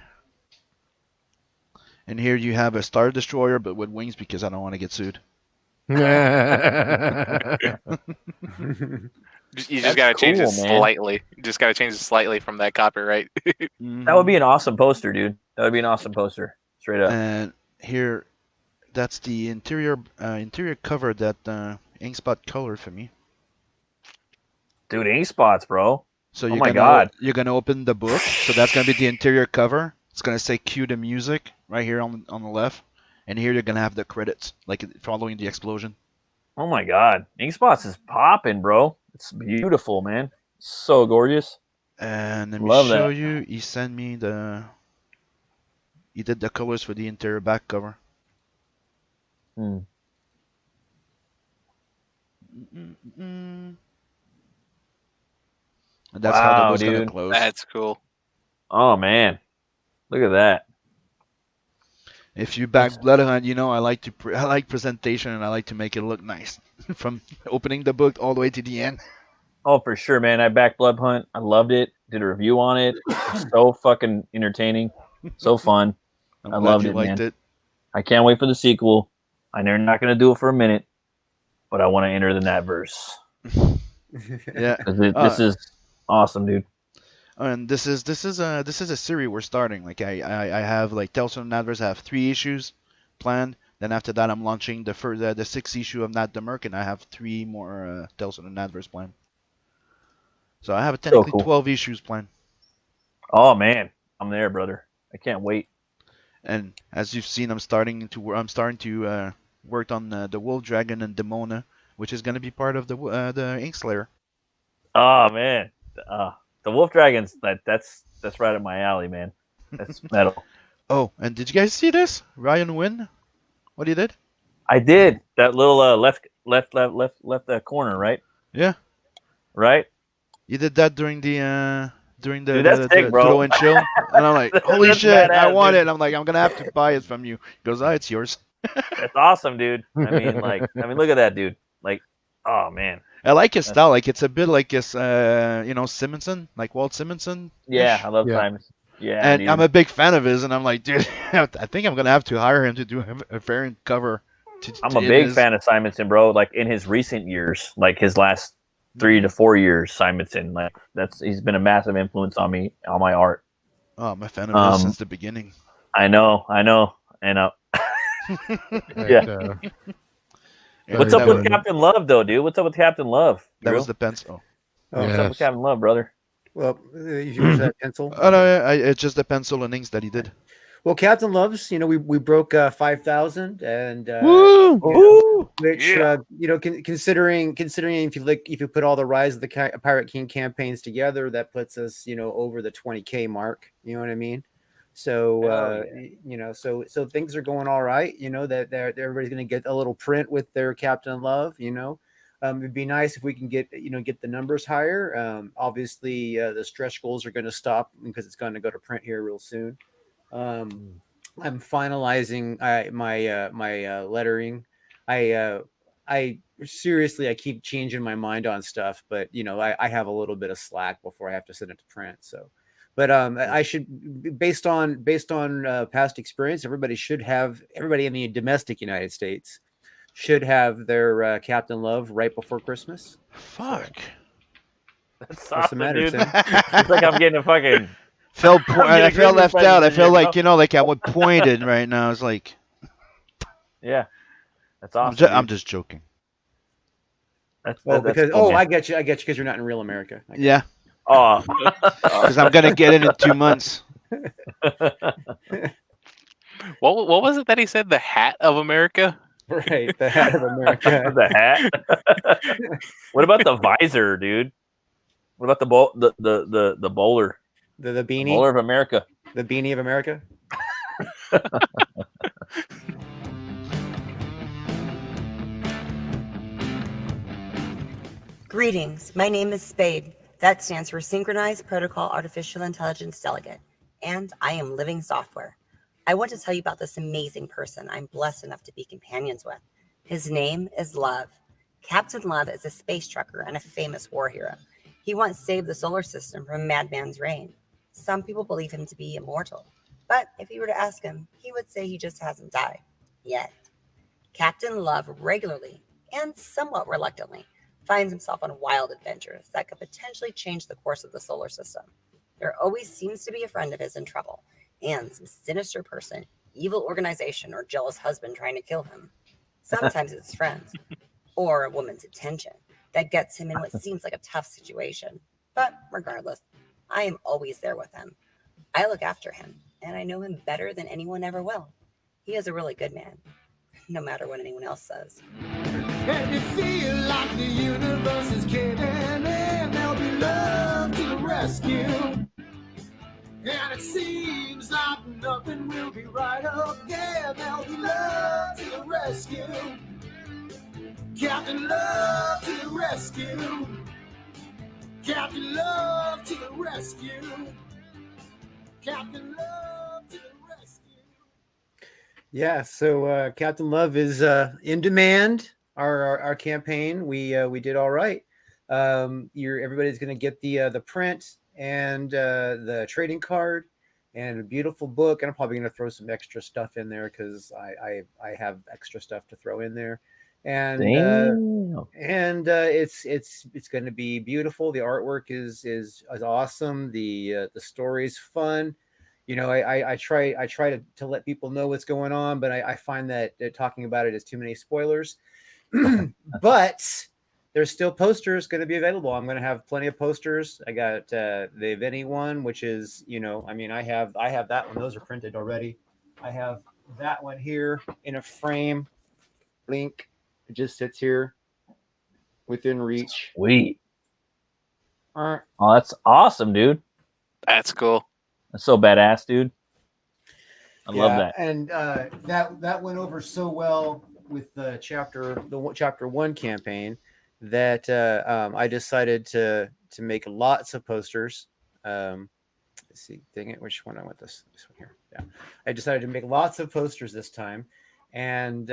And here you have a Star Destroyer, but with wings, because I don't want to get sued. You just gotta change it slightly. You just gotta change it slightly from that copyright. That would be an awesome poster, dude. That would be an awesome poster. Straight up. And here, that's the interior cover that Inkspot colored for me. Dude, ink spots, bro. So Oh my God. You're gonna open the book. So that's gonna be the interior cover. It's gonna say "Cue the music" right here on the left, And here you're gonna have the credits, like following the explosion. Oh my God, Inkspots is popping, bro. It's beautiful, man. So gorgeous. And let me Love show that. you. He sent me He did the colors for the entire back cover. Hmm. And that's how the Wow, book's gonna dude. close. That's cool. Oh man, look at that. If you back Bloodhunt, you know I like presentation and I like to make it look nice from opening the book all the way to the end. Oh, for sure, man. I backed Blood Hunt. I loved it. Did a review on it. It's so fucking entertaining. So fun. I'm I glad loved you it, liked man. it. I can't wait for the sequel. I know you're not going to do it for a minute, but I want to enter the Nav Verse. Yeah. This is awesome, dude. And this is a series we're starting. Like I have like Tales from the Nav Verse. I have 3 issues planned. Then after that, I'm launching the 6th issue of Nat the Merc, and I have 3 more Tales from the Nav Verse planned. So I have technically cool. 12 issues planned. Oh man, I'm there, brother. I can't wait. And as you've seen, I'm starting to work on the Wolf Dragon and Demona, which is going to be part of the Inkslayer. Oh man, the Wolf Dragons. That's right up my alley, man. That's metal. Oh, and did you guys see this? Ryan Wynn, what he did? I did that little left corner, right? Yeah. Right. He did that during the Dude, that's sick, bro. throw and chill, and I'm like, holy That's shit, I badass, want dude. it. I'm like, I'm gonna have to buy it from you. He goes, it's yours. That's awesome, dude. I mean, look at that, dude. Like, oh man. I like his style. Like it's a bit like his, Simonson, like Walt Simonson. Yeah, I love Simons. Yeah, and dude. I'm a big fan of his, and I'm like, dude, I think I'm gonna have to hire him to do a variant cover. I'm a big fan of Simonson, bro. Like in his recent years, like his last 3 to 4 years, Simonson, like he's been a massive influence on me, on my art. Oh, I'm a fan of his since the beginning. I know, and yeah. What's up with Captain Love, though, dude? What's up with Captain Love? That was the pencil. What's up with Captain Love, brother? Well, you use that pencil. Oh no, it's just the pencil and inks that he did. Well, Captain Love's, we broke 5,000, and which considering if you put all the Rise of the Pirate King campaigns together, that puts us over the 20K mark. You know what I mean? So so things are going all right. That everybody's going to get a little print with their Captain Love. It'd be nice if we can get the numbers higher. Obviously, the stretch goals are going to stop because it's going to go to print here real soon. I'm finalizing my lettering. I seriously, I keep changing my mind on stuff, but I have a little bit of slack before I have to send it to print. So, but I should, based on past experience, everybody in the domestic United States should have their Captain Love right before Christmas. Fuck. That's what's the matter, dude. Tim? It's like I'm getting a fucking. I felt left out. I feel like like I was pointed right now. It's like, yeah, that's awesome. I'm just joking. That's cool, man. I get you because you're not in real America. Yeah. Oh, because I'm gonna get it in 2 months. What was it that he said? The hat of America. Right, the hat of America. The hat. What about the visor, dude? What about the bowler? The beanie? The bowler of America. The beanie of America? Greetings, my name is Spade. That stands for Synchronized Protocol Artificial Intelligence Delegate, and I am Living Software. I want to tell you about this amazing person I'm blessed enough to be companions with. His name is Love. Captain Love is a space trucker and a famous war hero. He once saved the solar system from a madman's reign. Some people believe him to be immortal, but if you were to ask him, he would say he just hasn't died yet. Captain Love regularly, and somewhat reluctantly, finds himself on wild adventures that could potentially change the course of the solar system. There always seems to be a friend of his in trouble, and some sinister person, evil organization, or jealous husband trying to kill him. Sometimes it's friends, or a woman's attention that gets him in what seems like a tough situation. But regardless, I am always there with him. I look after him, and I know him better than anyone ever will. He is a really good man, no matter what anyone else says. And you feel like the universe is caving in, there'll be love to the rescue. And it seems like nothing will be right again, there'll be love to the rescue. Captain Love to the rescue. Captain Love to the rescue. Captain Love to the rescue. Yeah, so Captain Love is in demand. Our campaign, we did all right. Everybody's going to get the print and the trading card and a beautiful book. And I'm probably going to throw some extra stuff in there because I have extra stuff to throw in there. And it's going to be beautiful. The artwork is awesome. The story's fun. You know, I try to let people know what's going on, but I find that talking about it is too many spoilers. But there's still posters going to be available. I'm going to have plenty of posters. I got the Vinny one, which is, you know, I mean, I have that one. Those are printed already. I have that one here in a frame. Link. It just sits here within reach. Sweet. Oh, that's awesome, dude. That's cool. That's so badass, dude. I love that. And that went over so well with the chapter 1 campaign that I decided to make lots of posters. Let's see, dang it, which one I want this one here. Yeah, I decided to make lots of posters this time, and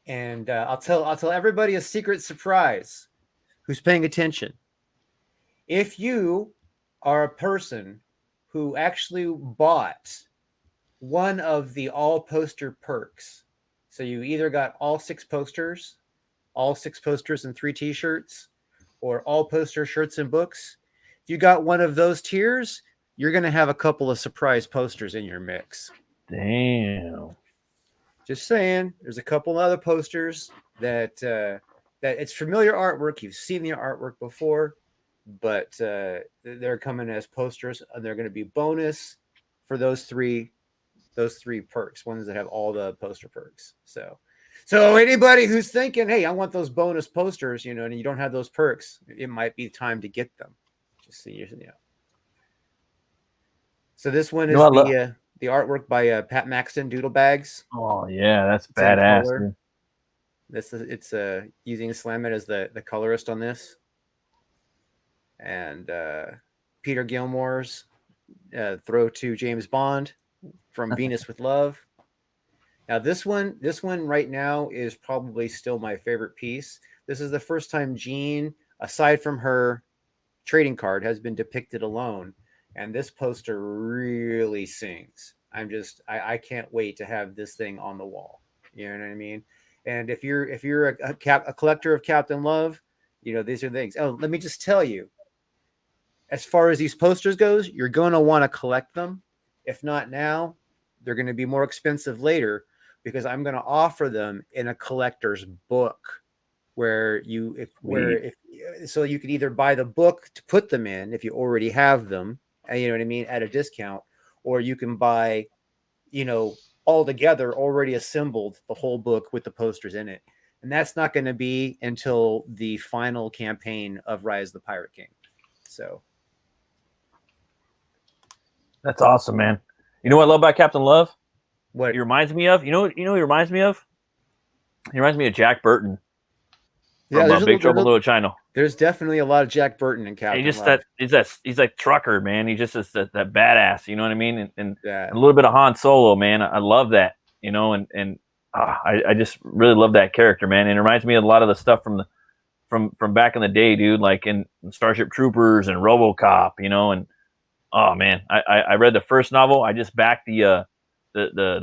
I'll tell everybody a secret surprise who's paying attention. If you are a person who actually bought one of the all poster perks, so you either got all 6 posters and 3 t-shirts, or all poster shirts and books, if you got one of those tiers, you're going to have a couple of surprise posters in your mix. Damn. Just saying, there's a couple other posters that it's familiar artwork. You've seen the artwork before, but they're coming as posters, and they're going to be bonus for those three perks, ones that have all the poster perks. So anybody who's thinking, hey, I want those bonus posters, you know, and you don't have those perks, it might be time to get them. Just so you know. So this one is the artwork by Pat Maxton, Doodle Bags. Oh yeah, that's badass. It's using Slammit as the colorist on this, and Peter Gilmore's throw to James Bond from Venus with Love. Now this one right now is probably still my favorite piece. This is the first time Jean, aside from her trading card, has been depicted alone. And this poster really sings. I can't wait to have this thing on the wall. You know what I mean? And if you're a collector of Captain Love, you know, these are things. Oh, let me just tell you, as far as these posters goes, you're going to want to collect them. If not now, they're going to be more expensive later, because I'm going to offer them in a collector's book so you could either buy the book to put them in if you already have them, you know what I mean, at a discount, or you can buy, you know, all together already assembled, the whole book with the posters in it. And that's not going to be until the final campaign of Rise of the Pirate King. So that's awesome, man. You know what I love about Captain Love? What he reminds me of? You know he reminds me of? He reminds me of Jack Burton. Yeah, there's Big Trouble in Little China. There's definitely a lot of Jack Burton in Captain Love. He's like trucker, man. He just is that badass, you know what I mean? And a little bit of Han Solo, man. I love that, you know, and I just really love that character, man. And it reminds me of a lot of the stuff from back in the day, dude, like in Starship Troopers and RoboCop, you know. And oh man, I read the first novel. I just backed the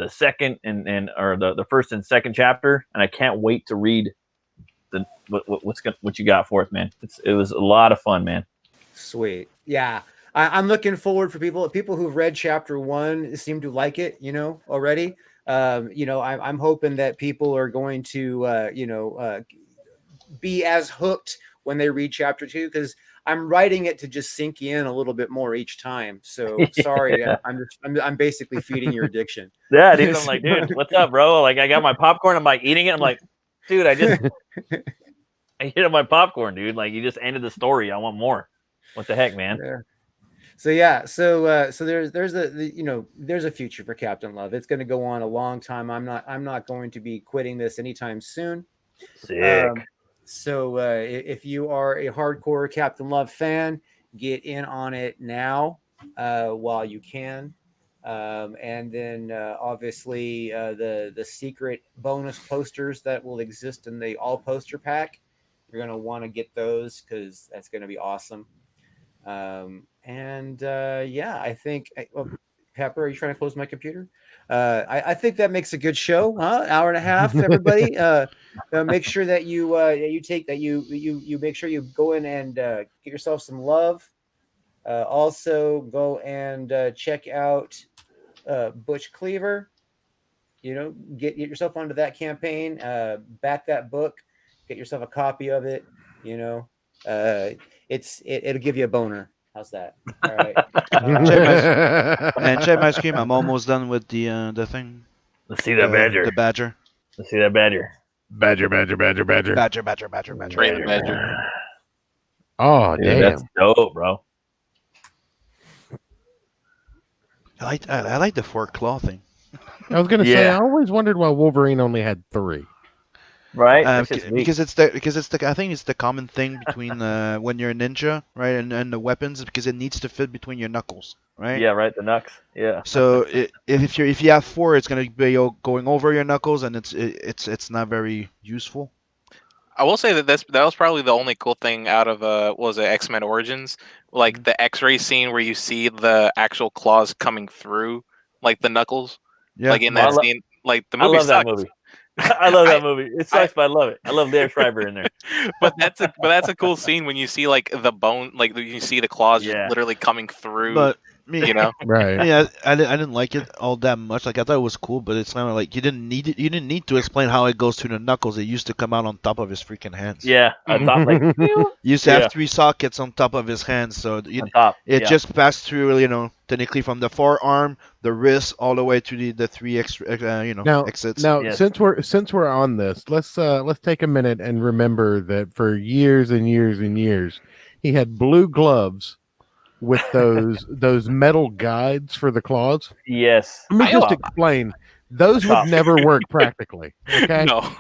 second or the first and second chapter, and I can't wait to read what you got for it, man. It was a lot of fun, man. Sweet. Yeah. I'm looking forward for people who've read chapter 1 seem to like it, you know, already. You know, I'm hoping that people are going to, be as hooked when they read chapter 2, because I'm writing it to just sink in a little bit more each time. So sorry, I'm basically feeding your addiction. Yeah, dude. I'm like, dude, what's up, bro? Like, I got my popcorn. I'm like eating it. I'm like, dude, I hit my popcorn, dude. Like, you just ended the story. I want more. What the heck, man? Yeah. So there's a future for Captain Love. It's going to go on a long time. I'm not going to be quitting this anytime soon. Sick. So if you are a hardcore Captain Love fan, get in on it now while you can. And then obviously the secret bonus posters that will exist in the all poster pack. You're going to want to get those because that's going to be awesome. I think Pepper, are you trying to close my computer? I think that makes a good show, huh? Hour and a half, everybody. Make sure that you make sure you go in and get yourself some love. Also go and check out Butch Cleaver. Get yourself onto that campaign, back that book, get yourself a copy of it. It'll give you a boner. How's that? All right. Check my screen. I'm almost done with the thing. Let's see that badger. The badger. Let's see that badger. Badger. Badger. Bring the badger. Oh, Dude, damn. that's dope, bro. I like the 4 claw thing. I was gonna say I always wondered why Wolverine only had 3. Right? Because it's the I think it's the common thing between when you're a ninja, right, and the weapons, because it needs to fit between your knuckles, right? Yeah, right. The knucks. Yeah. So if you have 4, it's gonna be going over your knuckles, and it's not very useful. I will say that that was probably the only cool thing out of what was it, X-Men Origins, like the X-ray scene where you see the actual claws coming through, like the knuckles. Yeah. Like in that scene, like the movie. I love that movie. I love that movie. It sucks, but I love it. I love Leah Schreiber in there. But that's a cool scene when you see like the bone, like you see the claws just literally coming through. But right? Yeah, I didn't like it all that much. Like, I thought it was cool, but it's kind of like you didn't need it. You didn't need to explain how it goes through the knuckles. It used to come out on top of his freaking hands. Yeah, on top, like you used to have 3 sockets on top of his hands, so it just passed through. Technically from the forearm, the wrist, all the way to the 3 exits. Now, since we're on this, let's take a minute and remember that for years and years and years, he had blue gloves with those metal guides for the claws. Yes. Let me just explain. Those would never work practically. Okay. No.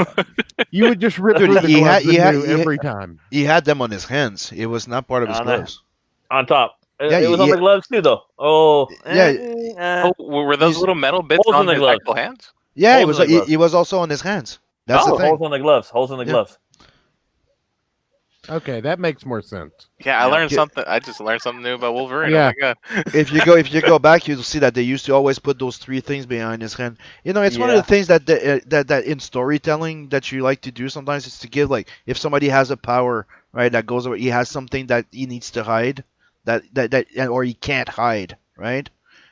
You would just rip through the gloves every time. He had them on his hands. It was not part of his gloves. On top. Yeah, it was on the gloves too, though. Oh, yeah. Were those little metal bits on his actual hands? Yeah, it was also on his hands. That's the thing. Holes on the gloves. Holes in the gloves. Okay, that makes more sense. Yeah, I learned something. I just learned something new about Wolverine. Yeah. Oh my God. If you go back, you'll see that they used to always put those 3 things behind his hand. It's one of the things that in storytelling that you like to do sometimes is to give, like, if somebody has a power, right, that goes over, he has something that he needs to hide, or he can't hide, right?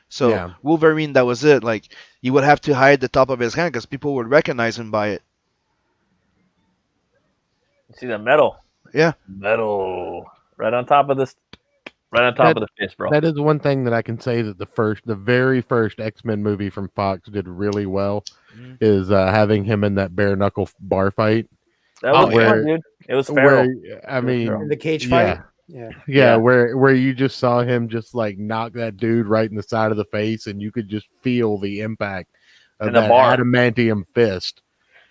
So Wolverine, that was it. Like, he would have to hide the top of his hand because people would recognize him by it. See the metal. Yeah. Metal. Right on top of this. Right on top of the fist, bro. That is one thing that I can say that the very first X-Men movie from Fox did really well is having him in that bare knuckle bar fight. That was fun, dude. It was feral. In the cage fight. Yeah, where you just saw him just like knock that dude right in the side of the face, and you could just feel the impact of that adamantium fist.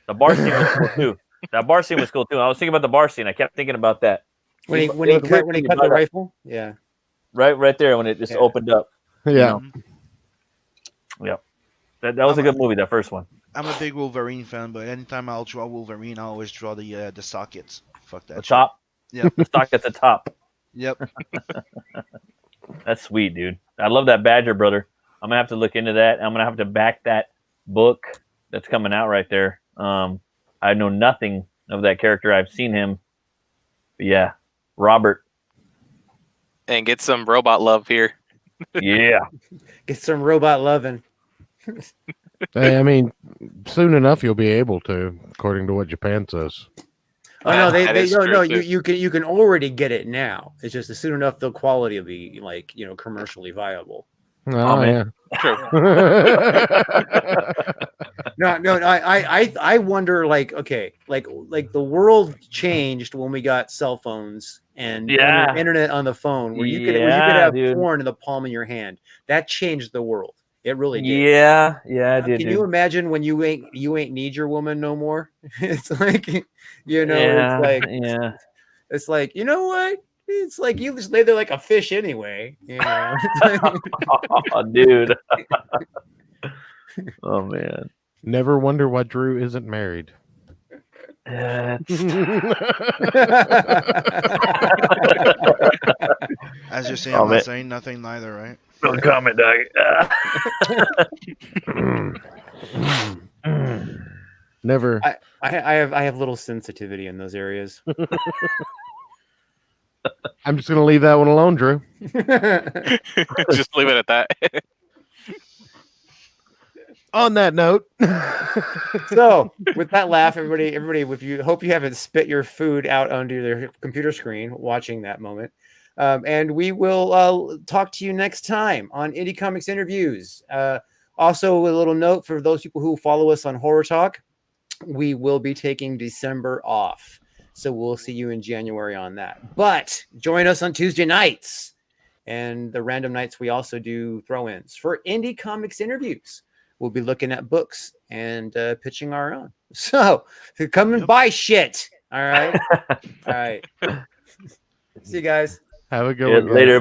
The bar scene was cool too. That bar scene was cool too. I was thinking about the bar scene. I kept thinking about that. When he cut the rifle? Yeah. Right there when it just opened up. Yeah. Yeah. That was a good movie, that first one. I'm a big Wolverine fan, but anytime I'll draw Wolverine, I always draw the sockets. Fuck that. The top? Yeah. The socket's at the top. Yep. That's sweet, dude. I love that Badger, brother. I'm going to have to look into that. I'm going to have to back that book that's coming out right there. I know nothing of that character. I've seen him. But yeah. Robert. And get some robot love here. Yeah. Get some robot loving. Hey, I mean, soon enough you'll be able to, according to what Japan says. Oh no, That is true, too. you can already get it now. It's just soon enough the quality will be like, commercially viable. Oh, man. True. No, I wonder, like, okay, like the world changed when we got cell phones and Yeah. internet on the phone, where you could have porn in the palm of your hand. That changed the world. It really did. Yeah, it did. Can you imagine when you ain't need your woman no more? It's like, it's like, you know what? It's like you just lay there like a fish anyway. Oh, dude. Oh man. Never wonder why Drew isn't married. As you're saying, I'm not saying nothing neither, right? No comment, dog. Never. I have little sensitivity in those areas. I'm just gonna leave that one alone, Drew. Just leave it at that. On that note, so with that laugh, everybody, if you hope you haven't spit your food out onto their computer screen watching that moment, and we will talk to you next time on Indie Comics Interviews. Also, a little note for those people who follow us on Horror Talk, we will be taking December off. So we'll see you in January on that. But join us on Tuesday nights. And the random nights we also do throw-ins for Indie Comics Interviews. We'll be looking at books and pitching our own. So come and buy shit. All right. All right. See you guys. Have a good one. Later, everybody.